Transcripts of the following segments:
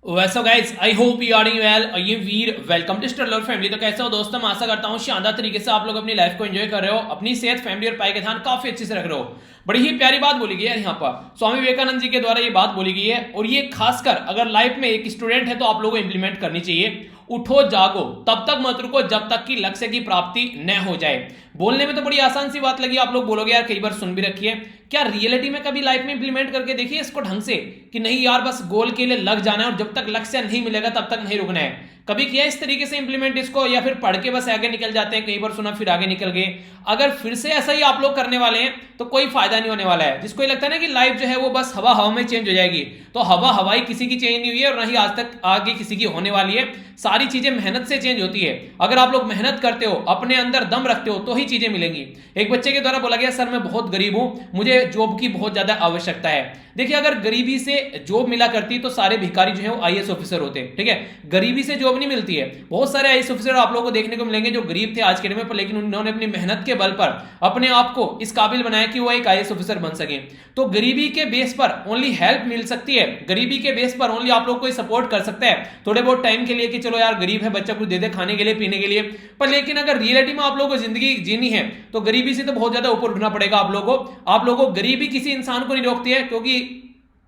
वैसे guys I hope you are doing well. ये वीर वेलकम टू स्टरलर फैमिली। तो कैसे हो दोस्तों, मैं आशा करता हूँ शानदार तरीके से आप लोग अपनी लाइफ को एंजॉय कर रहे हो, अपनी सेहत, फैमिली और पाई का ध्यान काफी अच्छे से रख रहे हो। बड़ी ही प्यारी बात बोली गई है यहाँ पर, स्वामी विवेकानंद जी के द्वारा ये बात बोली गई है और ये खासकर अगर लाइफ में एक स्टूडेंट है तो आप लोगों को इंप्लीमेंट करनी चाहिए। उठो जागो, तब तक मत रुको जब तक कि लक्ष्य की प्राप्ति न हो जाए। बोलने में तो बड़ी आसान सी बात लगी, आप लोग बोलोगे यार कई बार सुन भी रखी है, क्या रियलिटी में कभी लाइफ में इंप्लीमेंट करके देखिए इसको ढंग से कि नहीं यार बस गोल के लिए लग जाना है और जब तक लक्ष्य नहीं मिलेगा तब तक नहीं रुकना है। कभी किया इस तरीके से इंप्लीमेंट इसको, या फिर पढ़ के बस आगे निकल जाते हैं, कई बार सुना फिर आगे निकल गए। अगर फिर से ऐसा ही आप लोग करने वाले हैं तो कोई फायदा नहीं होने वाला है। जिसको ये लगता है ना कि लाइफ जो है वो बस हवा हवा में चेंज हो जाएगी, तो हवा हवाई किसी की चेंज नहीं हुई है और ना ही आज तक आगे किसी की होने वाली है। सारी चीजें मेहनत से चेंज होती है। अगर आप लोग मेहनत करते हो, अपने अंदर दम रखते हो तो ही चीजें मिलेंगी। एक बच्चे के द्वारा बोला गया सर मैं बहुत गरीब हूं, मुझे जॉब की बहुत ज्यादा आवश्यकता है। देखिए अगर गरीबी से जॉब मिला करती तो सारे भिखारी जो है वो आईएएस ऑफिसर होते, ठीक है। गरीबी से जॉब नहीं मिलती है। बहुत सारे आईएएस ऑफिसर आप लोगों को देखने को मिलेंगे जो गरीब थे आज के टाइम में, लेकिन उन्होंने अपनी मेहनत के बल पर अपने आप को इस काबिल बनाया कि वो एक आईएएस ऑफिसर बन सके। तो गरीबी के बेस पर ओनली हेल्प मिल सकती है, गरीबी के बेस पर ओनली आप लोग को सपोर्ट कर सकता है थोड़े बहुत टाइम के लिए कि चलो यार गरीब है, बच्चा कुछ दे दे खाने के लिए पीने के लिए। पर लेकिन अगर रियलिटी में आप लोगों को जिंदगी जीनी है तो गरीबी से तो बहुत ज्यादा ऊपर उठना पड़ेगा आप लोगों को। आप लोगों को गरीबी किसी इंसान को नहीं रोकती है, क्योंकि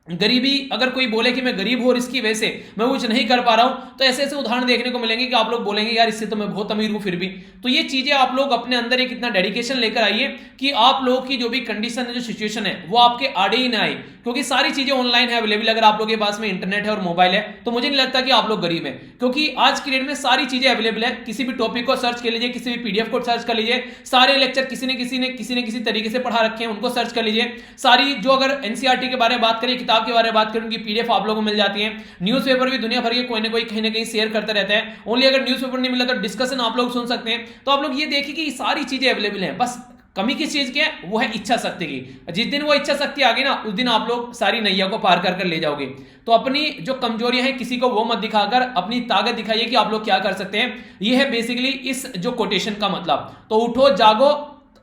गरीबी अगर कोई बोले कि मैं गरीब हूं और इसकी वजह से मैं कुछ नहीं कर पा रहा हूं, तो ऐसे ऐसे उदाहरण देखने को मिलेंगे कि आप लोग बोलेंगे यार इससे तो मैं बहुत अमीर हूं फिर भी। तो ये चीजें आप लोग अपने अंदर एक इतना डेडिकेशन लेकर आइए कि आप लोगों की जो भी कंडीशन है, जो सिचुएशन है, वो आपके आड़े ही ना आए, क्योंकि सारी चीजें ऑनलाइन है अवेलेबल। अगर आप लोगों के पास में इंटरनेट है और मोबाइल है तो मुझे नहीं लगता कि आप लोग गरीब हैं, क्योंकि आज की डेट में सारी चीजें अवेलेबल है। किसी भी टॉपिक को सर्च कर लीजिए, किसी भी पीडीएफ को सर्च कर लीजिए, सारे लेक्चर किसी ने किसी तरीके से पढ़ा रखे हैं उनको सर्च कर लीजिए। सारी जो अगर एनसीईआरटी के बारे में बात करें, किताब के बारे में बात करें, पीडीएफ आप लोगों को मिल जाती है। न्यूज़पेपर भी दुनिया भर के कोई ना कोई कहीं ना कहीं शेयर करते रहते हैं। ओनली अगर न्यूज़पेपर नहीं मिला तो डिस्कशन आप लोग सुन सकते हैं। तो आप लोग ये देखिए कि सारी चीजें अवेलेबल हैं, बस कमी किस चीज की है, वो है इच्छा शक्ति की। जिस दिन वो इच्छा शक्ति आ गई ना, उस दिन आप लोग सारी नैया को पार कर ले जाओगे। तो अपनी जो कमजोरियां हैं किसी को वो मत दिखाकर अपनी ताकत दिखाइए कि आप लोग क्या कर सकते हैं। ये है बेसिकली इस जो कोटेशन का मतलब। तो उठो जागो,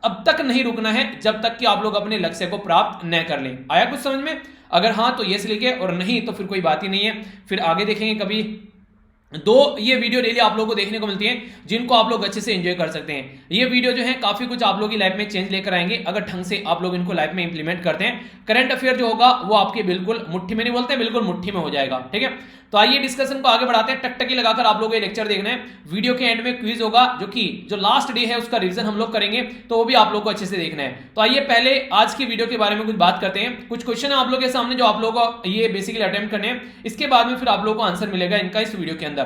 अब तक नहीं रुकना है जब तक कि आप लोग अपने लक्ष्य को प्राप्त न कर लें। आया कुछ समझ में? अगर हाँ तो यस लिखे, और नहीं तो फिर कोई बात ही नहीं है, फिर आगे देखेंगे कभी। दो ये वीडियो डेली आप लोगों को देखने को मिलती है जिनको आप लोग अच्छे से एंजॉय कर सकते हैं। ये वीडियो जो है काफी कुछ आप लोगों की लाइफ में चेंज लेकर आएंगे अगर ढंग से आप लोग इनको लाइफ में इंप्लीमेंट करते हैं। करंट अफेयर जो होगा वो आपके बिल्कुल मुट्ठी में नहीं बोलते, बिल्कुल मुट्ठी में हो जाएगा, ठीक है। तो आइए डिस्कशन को आगे बढ़ाते हैं। टकटकी लगाकर आप लोगों को ये लेक्चर देखना है। वीडियो के एंड में क्विज होगा, जो लास्ट डे है उसका रिवीजन हम लोग करेंगे, तो वो भी आप लोग को अच्छे से देखना है। तो आइए पहले आज की वीडियो के बारे में कुछ बात करते हैं। कुछ क्वेश्चन है आप लोग के सामने जो आप लोग को ये बेसिकली अटेम्प्ट करने हैं, इसके बाद में फिर आप लोग को आंसर मिलेगा इनका इस वीडियो के अंदर।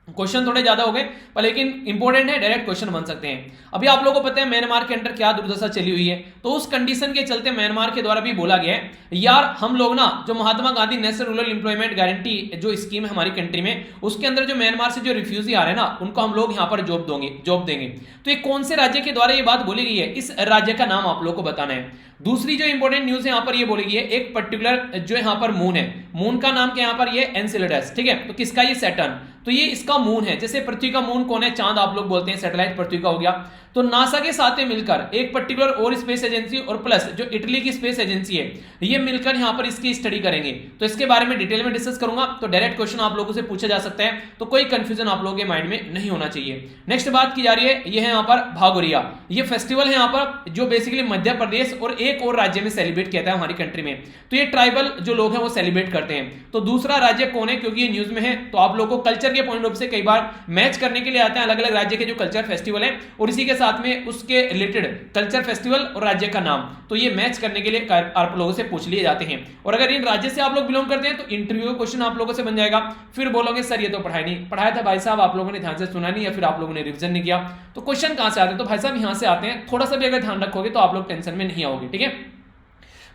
क्वेश्चन थोड़े ज्यादा हो गए पर लेकिन इंपॉर्टेंट है, डायरेक्ट क्वेश्चन बन सकते हैं। अभी आप लोगों को पता है म्यांमार के अंदर क्या दुर्दशा चली हुई है, तो उस कंडीशन के चलते म्यांमार के द्वारा भी बोला गया है यार हम लोग ना जो Mahatma Gandhi national rural employment guarantee जो स्कीम है हमारी कंट्री में, उसके अंदर जो म्यांमार से जो रिफ्यूजी आ रहे हैं ना उनको हम लोग यहाँ पर जॉब देंगे। तो ये कौन से राज्य के द्वारा ये बात बोली गई है, इस राज्य का नाम आप लोग को बताना है। दूसरी जो इंपॉर्टेंट न्यूज है यहाँ पर ये बोली गई है, एक पर्टिकुलर जो यहाँ पर मून है, मून का नाम क्या यहाँ पर ये एनसेलेडस, ठीक है। तो किसका ये सैटर्न, तो ये इसका मून है। जैसे पृथ्वी का मून कौन है, चांद आप लोग बोलते हैं, सैटेलाइट पृथ्वी का हो गया। तो नासा के साथ मिलकर एक पर्टिकुलर और स्पेस एजेंसी और प्लस जो इटली की स्पेस एजेंसी है, ये मिलकर यहाँ पर इसकी स्टडी करेंगे। तो इसके बारे में डिटेल में डिस्कस करूंगा, तो डायरेक्ट क्वेश्चन आप लोगों से पूछा जा सकता है, तो कोई कंफ्यूजन आप लोगों के माइंड में नहीं होना चाहिए। नेक्स्ट बात की जा रही है, ये है यहाँ पर भागोरिया। ये फेस्टिवल है यहाँ पर जो बेसिकली मध्य प्रदेश और एक और राज्य में सेलिब्रेट किया था हमारी कंट्री में। तो ये ट्राइबल जो लोग हैं वो सेलिब्रेट करते हैं। तो दूसरा राज्य कौन है, क्योंकि ये न्यूज में है, तो आप लोगों को कल्चर के पॉइंट ऑफ से कई बार मैच करने के लिए आते हैं अलग अलग राज्य के जो कल्चर फेस्टिवल है और इसी के साथ में उसके रिलेटेड कल्चर फेस्टिवल और राज्य का नाम, तो ये मैच करने के लिए आप लोगों से पूछ लिए जाते हैं। और अगर इन राज्य से आप लोग बिलोंग करते हैं तो इंटरव्यू का क्वेश्चन आप लोगों से बन जाएगा। फिर बोलोगे सर ये तो पढ़ाया था भाई साहब, आप लोगों ने ध्यान से सुना नहीं या फिर आप लोगों ने रिवीजन नहीं किया। तो क्वेश्चन कहां से आते हैं, तो भाई साहब यहां से आते हैं। थोड़ा सा भी अगर ध्यान रखोगे तो आप लोग टेंशन में नहीं आओगे, ठीक है।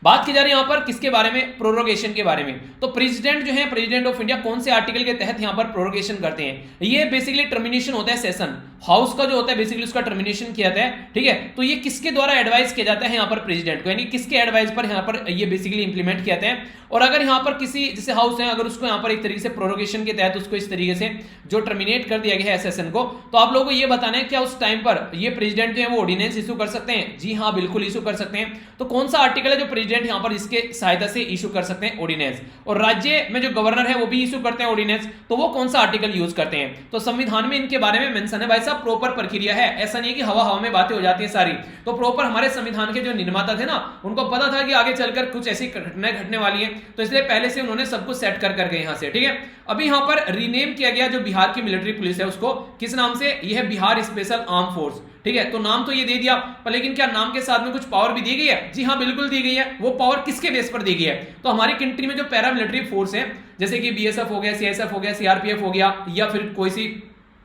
बात की जा रही है यहां पर किसके बारे में, प्रोरोगेशन के बारे में। तो प्रेसिडेंट जो है, प्रेसिडेंट ऑफ इंडिया कौन से आर्टिकल के तहत यहां पर प्रोरोगेशन करते हैं, ये बेसिकली टर्मिनेशन होता है सेशन। हाउस का जो होता है बेसिकली उसका टर्मिनेशन किया जाता है, ठीक है। तो ये किसके द्वारा एडवाइस किया जाता है यहाँ पर प्रेसिडेंट को, यानी किसके एडवाइस पर यहाँ पर ये बेसिकली इंप्लीमेंट किया जाता है। और अगर यहाँ पर किसी जैसे हाउस है अगर उसको यहाँ पर एक तरीके से प्रोरोगेशन के तहत उसको इस तरीके से जो टर्मिनेट कर दिया गया है सेशन को, तो आप लोगों को ये बताना है क्या उस टाइम पर ये प्रेसिडेंट जो है वो ऑर्डिनेंस इशू कर सकते हैं। जी हाँ, बिल्कुल इशू कर सकते हैं। तो कौन सा आर्टिकल है जो प्रेसिडेंट यहाँ पर इसके सहायता से इशू कर सकते हैं ऑर्डिनेंस, और राज्य में जो गवर्नर है वो भी इशू करते हैं ऑर्डिनेंस, तो वो कौन सा आर्टिकल यूज करते हैं। तो संविधान में इनके बारे में मेंशन है भाई साहब, प्रॉपर प्रक्रिया है, ऐसा नहीं है कि हवा हवा में बातें हो जाती है सारी। तो प्रॉपर हमारे संविधान के जो निर्माता थे ना उनको पता था कि आगे चलकर कुछ ऐसी घटनाएं घटने वाली है, तो इसलिए पहले से उन्होंने सब कुछ सेट कर करके यहां से, ठीक है। अभी यहां पर रीनेम किया गया जो बिहार की मिलिट्री पुलिस है उसको किस नाम से, यह है बिहार स्पेशल आर्म फोर्स, ठीक है। तो नाम तो ये दे दिया, पर लेकिन क्या नाम के साथ में कुछ पावर भी दी गई है? जी हाँ, बिल्कुल दी गई है। वो पावर किसके बेस पर दी गई है? तो हमारी कंट्री में जो पैरामिलिट्री फोर्स है जैसे कि बीएसएफ हो गया, सीएसएफ हो गया, सीआरपीएफ हो गया, या फिर कोई सी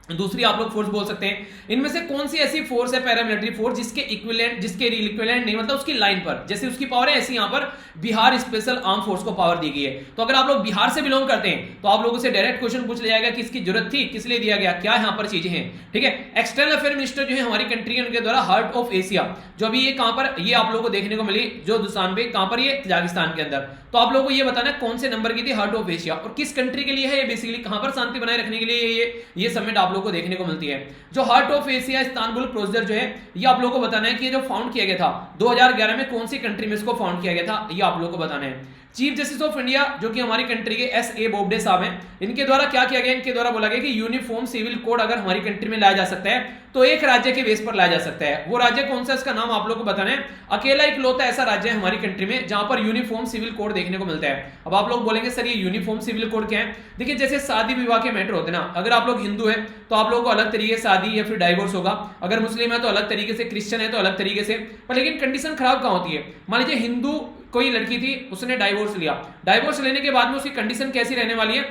दूसरी आप लोग फोर्स बोल सकते हैं, इनमें से कौन सी ऐसी फोर्स है पैरामिलिट्री फोर्स जिसके इक्विवेलेंट, जिसके इक्विवेलेंट नहीं, मतलब उसकी लाइन पर जैसे उसकी पावर है ऐसी यहां पर बिहार स्पेशल आर्म फोर्स को पावर दी गई है। तो अगर आप लोग बिहार से बिलोंग करते हैं तो आप लोगों से डायरेक्ट क्वेश्चन पूछ लिया जाएगा कि इसकी जरूरत थी, किस लिए दिया गया, क्या यहां पर चीजें हैं, ठीक है। एक्सटर्नल अफेयर मिनिस्टर जो है हमारी कंट्री के, उनके द्वारा हार्ट ऑफ एशिया, जो अभी ये कहां पर, ये आप लोगों को देखने को मिली जो दुसानबे, कहां पर, ये तजाकिस्तान के अंदर। तो आप लोगों को ये बताना कौन से नंबर की थी हार्ट ऑफ एशिया और किस कंट्री के लिए है, ये बेसिकली कहां पर शांति बनाए रखने के लिए ये समिट आप लोगों को देखने को मिलती है। जो heart of Asia Istanbul procedure जो है ये आप लोगों को बताना है कि ये जो फाउंड किया गया था 2011 में, कौन सी कंट्री में इसको फाउंड किया गया था, ये आप लोगों को बताना है। चीफ जस्टिस ऑफ इंडिया जो कि हमारी कंट्री के एस.ए. बोबडे साहब हैं, इनके द्वारा क्या किया गया, इनके द्वारा बोला गया कि यूनिफॉर्म सिविल कोड अगर हमारी कंट्री में लाया जा सकता है तो एक राज्य के बेस पर लाया जा सकता है। वो राज्य कौन सा, इसका नाम आप लोगों को बताना है। अकेला इकलौता ऐसा राज्य है हमारी कंट्री में जहां पर यूनिफॉर्म सिविल कोड देखने को मिलता है। अब आप लोग बोलेंगे सर ये यूनिफॉर्म सिविल कोड क्या है? देखिए जैसे शादी विवाह के मैटर होते हैं ना, अगर आप लोग हिंदू है तो आप लोगों को अलग तरीके से शादी या फिर डाइवोर्स होगा, अगर मुस्लिम है तो अलग तरीके से, क्रिश्चियन है तो अलग तरीके से। पर लेकिन कंडीशन खराब कहां होती है, मान लीजिए हिंदू कोई लड़की थी उसने डाइवोर्स लिया, डाइवोर्स लेने के बाद में उसकी कंडीशन कैसी रहने वाली है,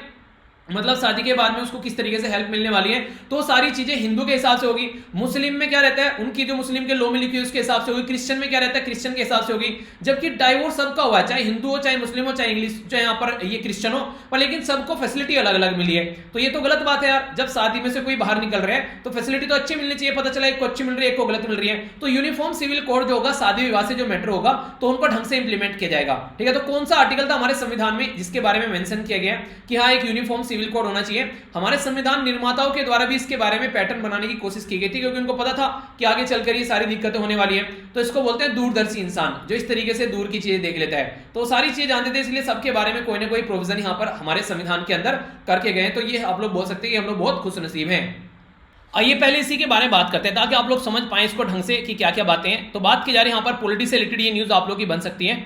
मतलब शादी के बाद में उसको किस तरीके से हेल्प मिलने वाली है, तो सारी चीजें हिंदू के हिसाब से होगी। मुस्लिम में क्या रहता है, उनकी जो मुस्लिम के लॉ में लिखी है उसके हिसाब से होगी। क्रिश्चियन में क्या रहता है, क्रिश्चियन के हिसाब से होगी। जबकि डाइवोर्स सबका हुआ है, चाहे हिंदू हो, चाहे मुस्लिम हो, चाहे इंग्लिश, चाहे यहाँ पर ये क्रिश्चियन हो, पर लेकिन सबको फैसिलिटी अलग अलग मिली है। तो ये तो गलत बात है यार, जब शादी में से कोई बाहर निकल रहे हैं तो फैसिलिटी तो अच्छी मिलनी चाहिए। पता चला एक को अच्छी मिल रही है, एक को गलत मिल रही है। तो यूनिफॉर्म सिविल कोड जो होगा शादी विवाह से जो मैटर होगा तो उनको ढंग से इंप्लीमेंट किया जाएगा, ठीक है। तो कौन सा आर्टिकल था हमारे संविधान में जिसके बारे में मेंशन किया गया कि हाँ एक यूनिफॉर्म सिविल कोड होना चाहिए। हमारे संविधान निर्माताओं के द्वारा भी इसके बारे में पैटर्न बनाने की कोशिश की गई थी, क्योंकि उनको पता था कि आगे चलकर ये सारी दिक्कतें होने वाली है। तो इसको बोलते हैं दूरदर्शी इंसान, जो इस तरीके से दूर की चीजें देख लेता है। तो सारी चीजें जानते थे, इसलिए सबके बारे में कोई ना कोई प्रोविजन यहाँ पर हमारे संविधान के अंदर करके गए। तो ये आप लोग बोल सकते हैं कि हम लोग बहुत खुशनसीब हैं। आइए पहले इसी के बारे में बात करते हैं ताकि आप लोग समझ पाए इसको ढंग से कि क्या क्या बातें हैं। तो बात की जा रही है यहाँ पर पॉलिटिक्स से रिलेटेड, ये न्यूज आप लोग की बन सकती है।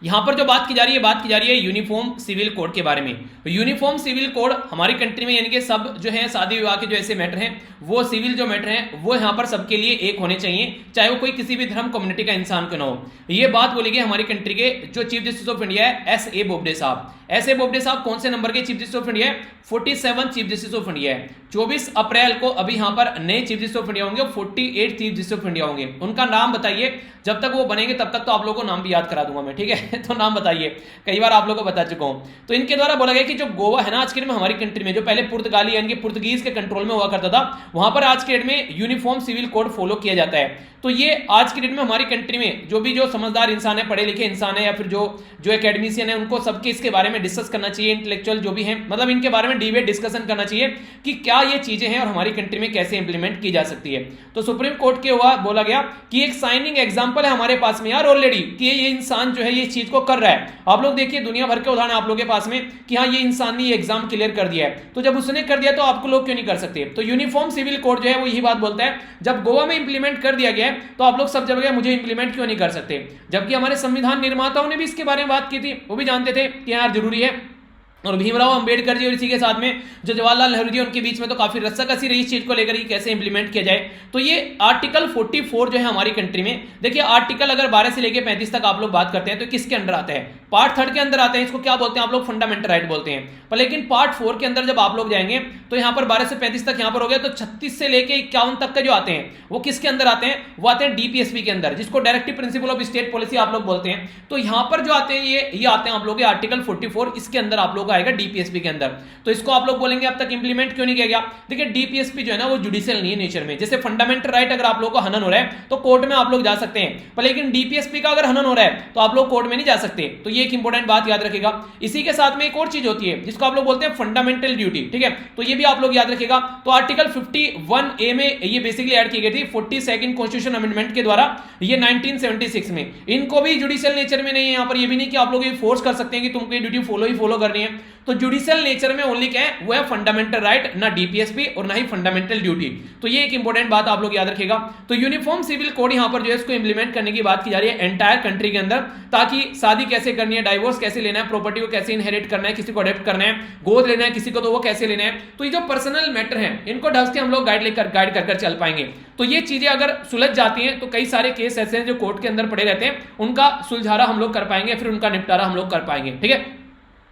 यहां पर जो बात की जा रही है यूनिफॉर्म सिविल कोड के बारे में। यूनिफॉर्म सिविल कोड हमारी कंट्री में यानी कि सब जो है शादी विवाह के जो ऐसे मैटर हैं वो सिविल जो मैटर हैं वो यहां पर सबके लिए एक होने चाहिए, चाहे वो कोई किसी भी धर्म कम्युनिटी का इंसान क्यों ना हो। ये बात बोली गई हमारी कंट्री के जो चीफ जस्टिस ऑफ इंडिया है एस.ए. बोबडे साहब। एस.ए. बोबडे साहब कौन से नंबर के चीफ जस्टिस ऑफ इंडिया है? 47 चीफ जस्टिस ऑफ इंडिया है। 24 अप्रैल को अभी यहां पर नए चीफ जस्टिस ऑफ इंडिया होंगे, 48 चीफ जस्टिस ऑफ इंडिया होंगे। उनका नाम बताइए, जब तक वो बनेंगे तब तक तो आप लोगों को नाम भी याद करा दूंगा मैं, ठीक है। तो नाम बताइए, कई बार आप लोगों को बता चुका हूं। तो इनके द्वारा बोला गया कि जो गोवा है ना आज के डेट में हमारी कंट्री में, जो पहले पुर्तगाली यानी कि पुर्तगीज के कंट्रोल में हुआ करता था, वहां पर आज के डेट में यूनिफॉर्म सिविल कोड फॉलो किया जाता है। तो ये आज की डेट में हमारी कंट्री में जो भी जो समझदार इंसान है, पढ़े लिखे इंसान है, या फिर जो एकेडमिशियन है, उनको सबके इसके बारे में डिस्कस करना चाहिए। इंटेलेक्चुअल जो भी है, मतलब इनके बारे में डिबेट डिस्कशन करना चाहिए कि क्या ये चीजें हैं और हमारी कंट्री में कैसे इंप्लीमेंट की जा सकती है। तो सुप्रीम कोर्ट के हुआ बोला गया कि एक साइनिंग एग्जांपल है हमारे पास में यार ऑलरेडी कि ये इंसान जो है ये चीज को कर रहा है। आप लोग देखिए दुनिया भर के उदाहरण आप लोगों के पास में कि हाँ ये इंसान ने ये एग्जाम क्लियर कर दिया है। तो जब उसने कर दिया तो आपको लोग क्यों नहीं कर सकते? तो यूनिफॉर्म सिविल कोड जो है वो यही बात बोलता है, जब गोवा में इंप्लीमेंट कर दिया गया है तो आप लोग सब जगह मुझे इंप्लीमेंट क्यों नहीं कर सकते? जबकि हमारे संविधान निर्माताओं ने भी इसके बारे में बात की थी, वो भी जानते थे कि यार जरूरी है। और भीमराव अंबेडकर जी और इसी के साथ में जो जवाहरलाल नेहरू जी उनके बीच में तो काफी रस्साकसी रही इस चीज को लेकर कि कैसे इंप्लीमेंट किया जाए। तो ये आर्टिकल 44 जो है हमारी कंट्री में, देखिए आर्टिकल अगर 12 से लेकर 35 तक आप लोग बात करते हैं तो किसके अंडर आता है? पार्ट 3 के अंदर आते हैं। इसको क्या बोलते हैं आप लोग? फंडामेंटल राइट बोलते हैं। पर लेकिन पार्ट 4 के अंदर जब आप लोग जाएंगे तो यहाँ पर 12 से 35 तक यहाँ पर हो गया, तो 36 से लेकर 51 तक का जो आते हैं वो किसके अंदर आते हैं? वो आते हैं डीपीएसपी के अंदर, जिसको directive principle of state policy आप लोग बोलते हैं। तो यहाँ पर जो आते हैं ये आते हैं आप लोग आर्टिकल 44, इसके अंदर आप लोग का आएगा डीपीएसपी के अंदर। तो इसको आप लोग बोलेंगे अब तक इंप्लीमेंट क्यों नहीं किया गया? देखिए डीपीएसपी जो है ना वो जुडिशियल नहीं है नेचर में। जैसे फंडामेंटल राइट अगर आप लोगों को हनन हो रहा है तो कोर्ट में आप लोग जा सकते हैं, पर लेकिन डीपीएसपी का अगर हनन हो रहा है तो आप लोग कोर्ट में नहीं जा सकते। तो ये एक इंपॉर्टेंट बात याद रखेगा। इसी के साथ में एक और चीज होती है जिसको आप लोग बोलते हैं फंडामेंटल ड्यूटी, ठीक है, तो ये भी आप लोग याद रखेगा। तो आर्टिकल 51A में ये बेसिकली ऐड की गई थी 42nd कॉन्स्टिट्यूशन अमेंडमेंट के द्वारा, ये 1976 में। इनको भी जुडिशियल नेचर में नहीं है। यहां पर ये भी नहीं कि आप लोग ये फोर्स कर सकते हैं कि तुमको ये ड्यूटी फॉलो करनी है। तो जुडिशियल नेचर में ओनली क्या है, वो है फंडामेंटल राइट, ना डीपीएसपी और ना ही फंडामेंटल ड्यूटी। तो ये एक इंपॉर्टेंट बात आप लोग याद रखेगा। तो यूनिफॉर्म सिविल कोड यहां पर जो है इसको इंप्लीमेंट करने की बात की जा रही है एंटायर कंट्री के अंदर, ताकि शादी कैसे करनी है, डाइवोर्स कैसे लेना है, प्रॉपर्टी को कैसे इनहेरिट करना है, किसी को अडॉप्ट करना है, गोद लेना है किसी को तो वो कैसे लेना है। तो ये जो पर्सनल मैटर है इनको ढंग से हम लोग गाइड कर चल पाएंगे। तो ये चीजें अगर सुलझ जाती हैं तो कई सारे केस ऐसे हैं जो कोर्ट के अंदर पड़े रहते हैं, उनका सुलझारा हम लोग कर पाएंगे, फिर उनका निपटारा हम लोग कर पाएंगे। ठीक है,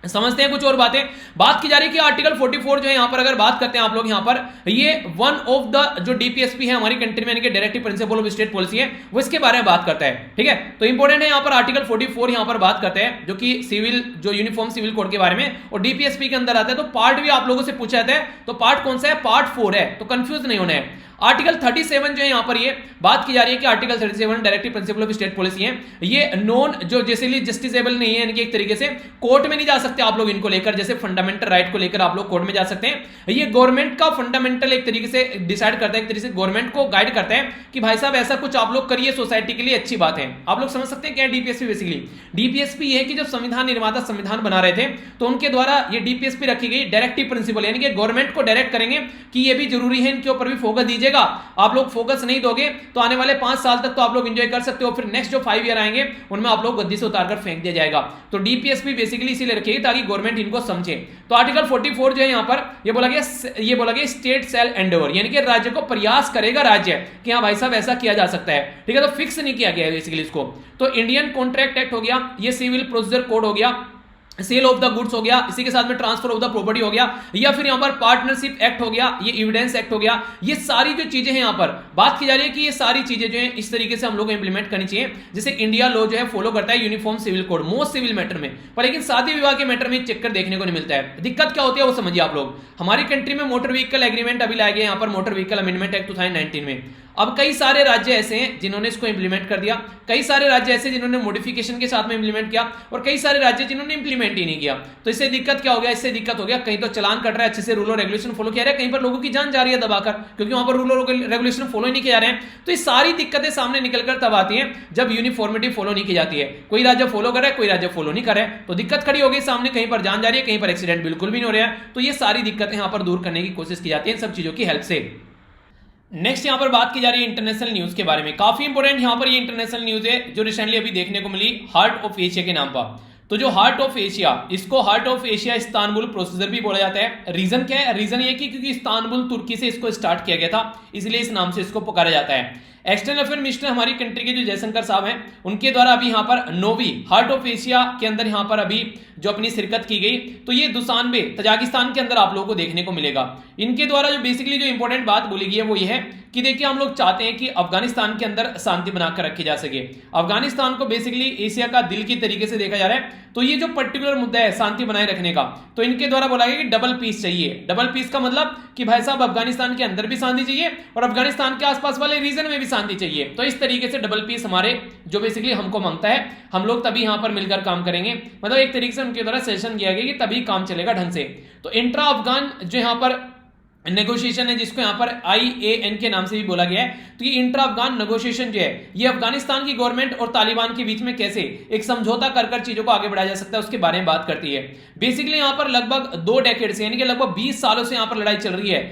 समझते हैं कुछ और बातें। बात की जा रही है कि आर्टिकल 44 जो है यहां पर अगर बात करते हैं आप लोग, यहां पर ये वन ऑफ द जो डीपीएसपी है हमारी कंट्री में, यानी कि directive principle of state policy है, वो इसके बारे में बात करता है। ठीक है, तो इंपॉर्टेंट है यहां पर आर्टिकल 44 यहां पर बात करते हैं जो कि सिविल जो यूनिफॉर्म सिविल कोड के बारे में, और डीपीएसपी के अंदर आता है। तो पार्ट भी आप लोगों से पूछा जाता है, तो पार्ट कौन सा है? पार्ट 4 है, तो कंफ्यूज नहीं होना है। आर्टिकल 37 जो है यहां पर ये बात की जा रही है कि article 37 directive principle of state policy है, ये नॉन जो जैसे जस्टिसेबल नहीं है, यानी कि एक तरीके से कोर्ट में नहीं जा सकते आप लोग इनको लेकर, जैसे फंडामेंटल राइट को लेकर आप लोग कोर्ट में जा सकते हैं। ये गवर्नमेंट का फंडामेंटल एक तरीके से डिसाइड करता है, एक तरीके से गवर्नमेंट को गाइड करता है कि भाई साहब ऐसा कुछ आप लोग करिए, सोसाइटी के लिए अच्छी बात है। आप लोग समझ सकते हैं क्या है डीपीएसपी? बेसिकली डीपीएसपी ये कि जब संविधान निर्माता संविधान बना रहे थे तो उनके द्वारा ये डीपीएसपी रखी गई डायरेक्टिव प्रिंसिपल, यानी कि गवर्नमेंट को डायरेक्ट करेंगे कि ये भी जरूरी है, इनके ऊपर भी फोकस दीजिएगा। आप लोग फोकस नहीं दोगे तो आने वाले 5 साल तक तो आप लोग एंजॉय कर सकते हो, फिर नेक्स्ट जो 5 ईयर आएंगे उनमें आप लोग गद्दी से उतारकर फेंक दिया जाएगा। तो डीपीएसपी बेसिकली इसीलिए रखिए ताकि गवर्नमेंट इनको समझे। तो आर्टिकल 44 जो है यहां पर ये बोला गया स्टेट सेल एंडेवर, यानी कि राज्य को प्रयास करेगा राज्य कि हां भाई साहब ऐसा किया जा सकता है। ठीक है, तो फिक्स नहीं किया गया है बेसिकली इसको। तो इंडियन कॉन्ट्रैक्ट एक्ट हो गया, ये सिविल प्रोसीजर कोड हो गया, सेल ऑफ द गुड्स हो गया, इसी के साथ में ट्रांसफर ऑफ द प्रॉपर्टी हो गया, या फिर यहां पर पार्टनरशिप एक्ट हो गया, ये एविडेंस एक्ट हो गया। ये सारी जो चीजें हैं यहां पर बात की जा रही है कि ये सारी चीजें जो है इस तरीके से हम लोग को इंप्लीमेंट करनी चाहिए, जैसे इंडिया लॉ जो है फॉलो करता है uniform civil code most civil matter में, पर लेकिन शादी विवाह के मैटर में चेक कर देखने को नहीं मिलता है। दिक्कत क्या होती है वो समझिए आप लोग। हमारी कंट्री में मोटर व्हीकल एग्रीमेंट अभी लाए गए यहां पर, मोटर व्हीकल अमेंडमेंट एक्ट 2019 में। अब कई सारे राज्य ऐसे हैं जिन्होंने इसको इंप्लीमेंट कर दिया, कई सारे राज्य ऐसे जिन्होंने मॉडिफिकेशन के साथ में इंप्लीमेंट किया, और कई सारे राज्य जिन्होंने इंप्लीमेंट ही नहीं किया। तो इससे दिक्कत क्या हो गया? इससे दिक्कत हो गया कहीं तो चलान कट रहा है, अच्छे से रूल और रेगुलेशन फॉलो किया रहा है, कहीं पर लोगों की जान जा रही है दबाकर, क्योंकि वहां पर रूल और रेगुलेशन फॉलो ही नहीं किया जा रहे हैं। तो ये सारी दिक्कतें सामने निकलकर तब आती हैं जब यूनिफॉर्मिटी फॉलो नहीं की जाती है। कोई राज्य फॉलो कर रहा है, कोई राज्य फॉलो नहीं कर रहा है, तो दिक्कत खड़ी होगी सामने, कहीं पर जान जा रही है, कहीं पर एक्सीडेंट बिल्कुल भी नहीं हो रहा है। तो ये सारी दिक्कतें यहां पर दूर करने की कोशिश की जाती है इन सब चीजों की हेल्प से। नेक्स्ट यहां पर बात की जा रही है इंटरनेशनल न्यूज के बारे में। काफी इंपोर्टेंट यहां पर ये इंटरनेशनल न्यूज है जो रिसेंटली अभी देखने को मिली, हार्ट ऑफ एशिया के नाम पर। तो जो हार्ट ऑफ एशिया, इसको heart of Asia Istanbul procedure भी बोला जाता है। रीजन क्या है? रीजन ये कि क्योंकि इस्तांबुल तुर्की से इसको स्टार्ट किया गया था, इसलिए इस नाम से इसको पुकारा जाता है। एक्सटर्नल अफेयर मिनिस्टर हमारी कंट्री के जो जयशंकर साहब हैं, उनके द्वारा अभी यहां पर नोवी हार्ट ऑफ एशिया के अंदर यहां पर अभी जो अपनी शिरकत की गई, तो ये दुशानबे तजाकिस्तान के अंदर आप लोगों को देखने को मिलेगा। इनके द्वारा जो बेसिकली जो इंपॉर्टेंट बात बोली गई है वो ये है कि देखिए हम लोग चाहते हैं कि अफगानिस्तान के अंदर शांति बनाकर रखी जा सके। अफगानिस्तान को बेसिकली एशिया का दिल की तरीके से देखा जा रहा है, तो ये जो पर्टिकुलर मुद्दा है शांति बनाए रखने का, तो इनके द्वारा बोला गया कि डबल पीस चाहिए। डबल पीस का मतलब कि भाई साहब अफगानिस्तान के अंदर भी शांति चाहिए और अफगानिस्तान के आसपास वाले रीजन में भी शांति चाहिए। तो इस तरीके से डबल पीस हमारे जो बेसिकली हमको मांगता है, हम लोग तभी यहां पर मिलकर काम करेंगे। मतलब एक तरीके से उनके द्वारा सेशन किया गया कि तभी काम चलेगा ढंग से। तो इंट्रा अफगान जो यहां पर नेगोशिएशन है, जिसको यहां पर IAN के नाम से भी बोला गया है, तो ये इंट्रा अफगान नेगोशिएशन जो है ये अफगानिस्तान की गवर्नमेंट और तालिबान के बीच में कैसे एक समझौता कर चीजों को आगे बढ़ाया जा सकता है उसके बारे में बात करती है। बेसिकली यहां पर लगभग 2 डेकेड से यानी कि लगभग 20 सालों से यहां पर लड़ाई चल रही है।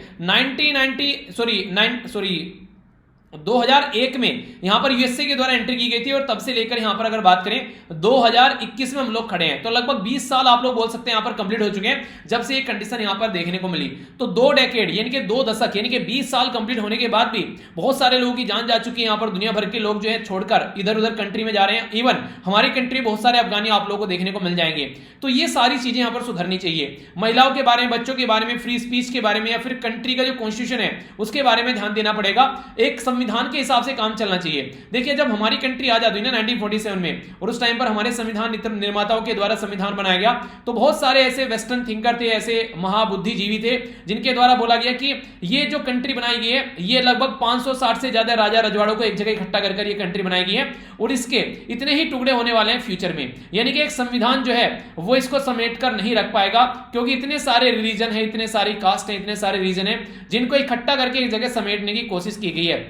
2001 में यहां पर यूएसए के द्वारा एंट्री की गई थी, और तब से लेकर यहां पर अगर बात करें 2021 में हम लोग खड़े हैं, तो लगभग 20 साल आप लोग बोल सकते हैं यहां पर कंप्लीट हो चुके हैं जब से ये कंडीशन यहां पर देखने को मिली। तो 2 डेकेड यानी कि 2 दशक यानी कि 20 साल कंप्लीट होने के बाद भी बहुत सारे लोगों की जान जा चुकी है। यहां पर दुनिया भर के लोग जो है छोड़कर इधर उधर कंट्री में जा रहे हैं। इवन हमारी कंट्री बहुत सारे अफगानी आप लोगों को देखने को मिल जाएंगे। तो ये सारी चीजें यहां पर सुधरनी चाहिए। महिलाओं के बारे में, बच्चों के बारे में, फ्री स्पीच के बारे में, या फिर कंट्री का जो कॉन्स्टिट्यूशन है उसके बारे में ध्यान देना पड़ेगा। एक संविधान के हिसाब से काम चलना चाहिए। देखिए जब हमारी कंट्री आजाद हुई ना 1947 में, और उस टाइम पर हमारे संविधान निर्माताओं के द्वारा संविधान बनाया गया, तो बहुत सारे ऐसे वेस्टर्न थिंकर थे, ऐसे महाबुद्धिजीवी थे, जिनके द्वारा बोला गया कि ये जो कंट्री बनाई गई है ये लगभग 560 से ज्यादा राजा रजवाड़ों को एक जगह इकट्ठा कर ये कंट्री बनाई गई है, और इसके इतने ही टुकड़े होने वाले हैं फ्यूचर में। यानी कि एक संविधान जो है वो इसको समेट कर नहीं रख पाएगा, क्योंकि इतने सारे रिलीजन है, इतने सारी कास्ट है, इतने सारे रीजन है, जिनको इकट्ठा करके एक जगह समेटने की कोशिश की गई है।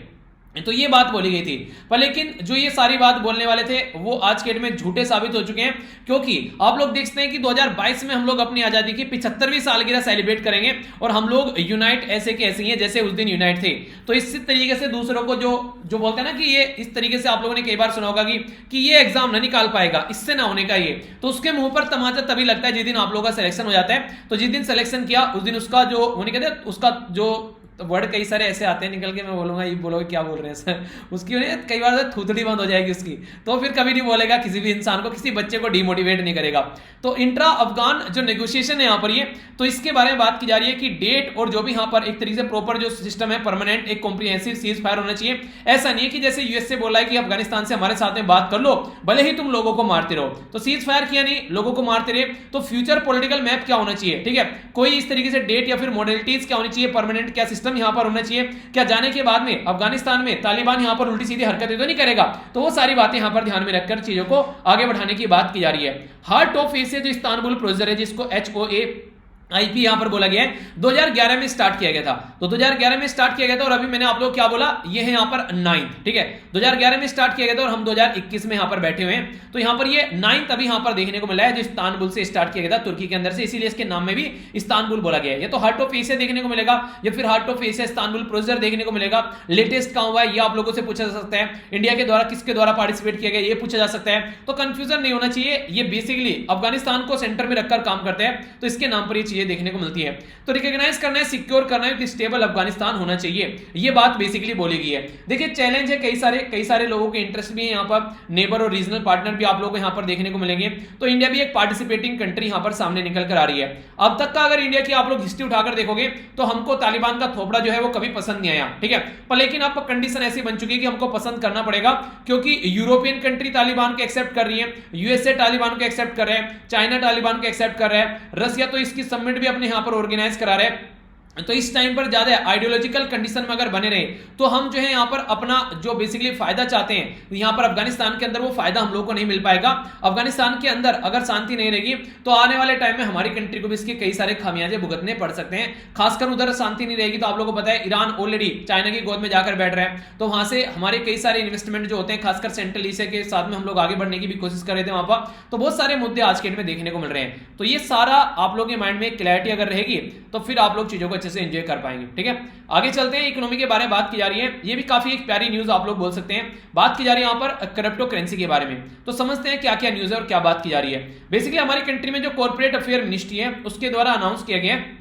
तो ये बात बोली गई थी, पर लेकिन जो ये सारी बात बोलने वाले थे वो आज के डेट में झूठे साबित हो चुके हैं, क्योंकि आप लोग देखते हैं कि 2022 में हम लोग अपनी आजादी की 75वीं सालगिरह सेलिब्रेट करेंगे, और हम लोग यूनाइट ऐसे के ऐसे ही हैं जैसे उस दिन यूनाइट थे। तो इसी तरीके से दूसरों को जो बोलते हैं ना कि ये इस तरीके से आप लोगों ने कई बार सुना होगा कि ये एग्जाम ना निकाल पाएगा, इससे ना होने का ये, तो उसके मुंह पर तमाचा तभी लगता है जिस दिन आप लोगों का सिलेक्शन हो जाता है। तो जिस दिन सिलेक्शन किया उस दिन उसका जो उन्हें कहते हैं उसका जो वर्ड कई सारे ऐसे आते हैं निकल के, मैं बोलूंगा ये बोलोगे क्या बोल रहे हैं सर, उसकी कई बार थूथड़ी बंद हो जाएगी उसकी, तो फिर कभी नहीं बोलेगा किसी भी इंसान को, किसी बच्चे को डिमोटिवेट नहीं करेगा। तो इंट्रा अफगान जो नेगोशिएशन है यहाँ पर ये, तो इसके बारे में बात की जा रही है कि डेट और जो भी यहाँ पर एक तरीके से प्रॉपर जो सिस्टम है परमानेंट एक कॉम्प्रिहेंसिव सीज फायर होना चाहिए। ऐसा नहीं है कि जैसे यूएसए बोला है कि अफगानिस्तान से हमारे साथ में बात कर लो भले ही तुम लोगों को मारते रहो, तो सीज फायर किया नहीं, लोगों को मारते रहे, तो फ्यूचर पॉलिटिकल मैप क्या होना चाहिए, ठीक है, कोई इस तरीके से डेट या फिर मॉडलिटीज क्या होनी चाहिए, परमानेंट क्या सिस्टम यहाँ पर होना चाहिए, क्या जाने के बाद में अफगानिस्तान में तालिबान यहां पर उल्टी सीधी हरकतें तो नहीं करेगा। तो वो सारी बातें यहां पर ध्यान में रखकर चीजों को आगे बढ़ाने की बात की जा रही है। हार्ट ऑफ एशिया जो इस्तांबुल प्रोसीजर है, जिसको HOA IP यहां पर बोला गया है, 2011 में स्टार्ट किया गया था। तो 2011 में स्टार्ट किया गया था, और अभी मैंने आप लोग क्या बोला, ये है यहां पर 9th, ठीक है, 2011 में स्टार्ट किया गया था और हम 2021 में यहां पर बैठे हुए हैं। तो यहां पर ये 9th अभी यहां पर देखने को मिला है, जो इस्तांबुल से स्टार्ट किया गया था तुर्की के अंदर से, इसीलिए इसके नाम में भी इस्तांबुल बोला गया है। ये तो हार्ट ऑफ एशिया देखने को मिलेगा, या फिर heart of Asia Istanbul procedure देखने को मिलेगा। लेटेस्ट कहां हुआ है ये आप लोगों से पूछा जा सकता है, इंडिया के द्वारा किसके द्वारा पार्टिसिपेट किया गया ये पूछा जा सकता है। तो कंफ्यूजन नहीं होना चाहिए, ये बेसिकली अफगानिस्तान को सेंटर में रखकर काम करते हैं, तो इसके नाम पर ये चीजें देखने को मिलती है। तो रिकॉग्नाइज करना है, सिक्योर करना है कि स्टेबल अफगानिस्तान होना चाहिए, ये बात बेसिकली बोली गई है। देखिए चैलेंज है, कई सारे लोगों के इंटरेस्ट भी है यहाँ पर, नेबर और रीजनल पार्टनर भी आप लोगों को यहाँ पर देखने को मिलेंगे। तो इंडिया भी एक पार्टिसिपेटिंग कंट्री यहाँ पर सामने निकल कर आ रही है। अब तक का अगर इंडिया की आप लोग हिस्ट्री उठाकर देखोगे तो हमको तालिबान का थोपड़ा जो है वो कभी पसंद नहीं आया, ठीक है, पर लेकिन अब कंडीशन ऐसी बन चुकी है कि हमको पसंद करना पड़ेगा, क्योंकि यूरोपियन कंट्री तालिबान को एक्सेप्ट कर रही है, यूएसए तालिबान को एक्सेप्ट कर रहे हैं, चाइना तालिबान को एक्सेप्ट कर रहा है, रसिया तो इसकी समिट भी अपने यहाँ पर ऑर्गेनाइज करा रहे हैं। तो इस टाइम पर ज्यादा आइडियोलॉजिकल कंडीशन में अगर बने रहे तो हम जो है यहाँ पर अपना जो बेसिकली फायदा चाहते हैं यहाँ पर अफगानिस्तान के अंदर, वो फायदा हम लोगों को नहीं मिल पाएगा। अफगानिस्तान के अंदर अगर शांति नहीं रहेगी तो आने वाले टाइम में हमारी कंट्री को भी इसके कई सारे खामियाजे भुगतने पड़ सकते हैं। खासकर उधर शांति नहीं रहेगी तो आप लोगों को पता है ईरान ऑलरेडी चाइना की गोद में जाकर बैठ रहा है, तो वहां से हमारे कई सारे इन्वेस्टमेंट जो होते हैं, खासकर सेंट्रल एशिया के साथ में हम लोग आगे बढ़ने की भी कोशिश कर रहे थे वहां पर। तो बहुत सारे मुद्दे आज के डेट में देखने को मिल रहे हैं। तो ये सारा आप लोगों के माइंड में क्लैरिटी अगर रहेगी तो फिर आप लोग चीजों को अच्छे से एंजॉय कर पाएंगे, ठीक है। आगे चलते हैं, इकोनॉमी के बारे में बात की जा रही है, ये भी काफी एक प्यारी न्यूज आप लोग बोल सकते हैं। बात की जा रही है यहाँ पर क्रिप्टो करेंसी के बारे में, तो समझते हैं क्या क्या न्यूज है और क्या बात की जा रही है। बेसिकली हमारी कंट्री में जो कॉर्पोरेट अफेयर मिनिस्ट्री है उसके द्वारा अनाउंस किया गया है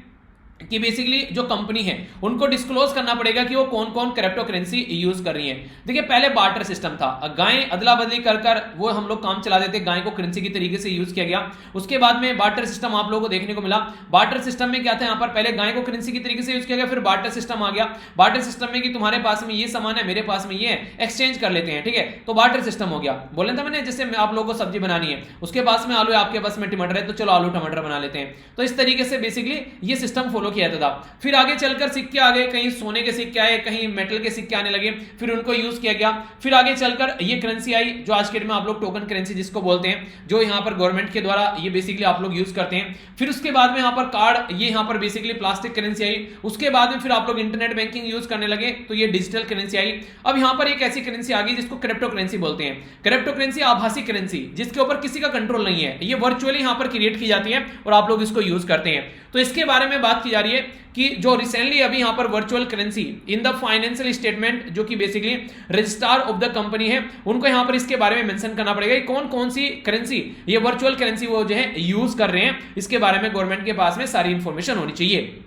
कि बेसिकली जो कंपनी है उनको डिस्क्लोज करना पड़ेगा कि वो कौन कौन क्रिप्टो करेंसी यूज कर रही है। देखिए पहले बार्टर सिस्टम था, गाय अदला बदली कर कर वो हम लोग काम चला देते, गाय को करेंसी की तरीके से यूज किया गया। उसके बाद में बार्टर सिस्टम आप लोगों को देखने को मिला। बार्टर सिस्टम में क्या था, यहाँ पर पहले गाय को करेंसी की तरीके से यूज किया गया, फिर बार्टर सिस्टम आ गया। बार्टर सिस्टम में कि तुम्हारे पास में ये सामान है, मेरे पास में ये है, एक्सचेंज कर लेते हैं, ठीक है, तो बार्टर सिस्टम हो गया। बोले था मैंने जैसे आप लोगों को सब्जी बनानी है, उसके पास में आलू है, आपके पास में टमाटर है, तो चलो आलू टमाटर बना लेते हैं। तो इस तरीके से बेसिकली ये सिस्टम फॉलो किया जाता था। फिर आगे चलकर सिक्के आ गए, कहीं सोने के सिक्के आए, कहीं मेटल के सिक्के आने लगे, फिर उनको यूज किया गया। फिर आगे चलकर ये करेंसी आई जो आज के डेट में आप लोग टोकन करेंसी जिसको बोलते हैं, जो यहाँ पर गवर्नमेंट के द्वारा ये बेसिकली आप लोग यूज करते हैं। फिर उसके बाद में यहाँ पर कार्ड, ये यहाँ पर बेसिकली प्लास्टिक करेंसी आई। उसके बाद में फिर आप लोग इंटरनेट बैंकिंग यूज करने लगे तो ये डिजिटल करेंसी आई। अब यहाँ पर एक ऐसी करेंसी आ गई जिसको क्रिप्टो करेंसी बोलते हैं। क्रिप्टो करेंसी आभासी करेंसी जिसके ऊपर किसी का कंट्रोल नहीं है, ये वर्चुअली यहाँ पर क्रिएट की जाती है और आप लोग इसको यूज करते हैं। तो इसके बारे में बात की जा रही है कि जो रिसेंटली अभी यहां पर virtual currency in the financial statement जो कि basically registrar of the company है, उनको यहां पर इसके बारे में मेंशन करना पड़ेगा कौन कौन सी करेंसी ये वर्चुअल करेंसी वो जो है यूज कर रहे हैं। इसके बारे में गवर्नमेंट के पास में सारी इंफॉर्मेशन होनी चाहिए।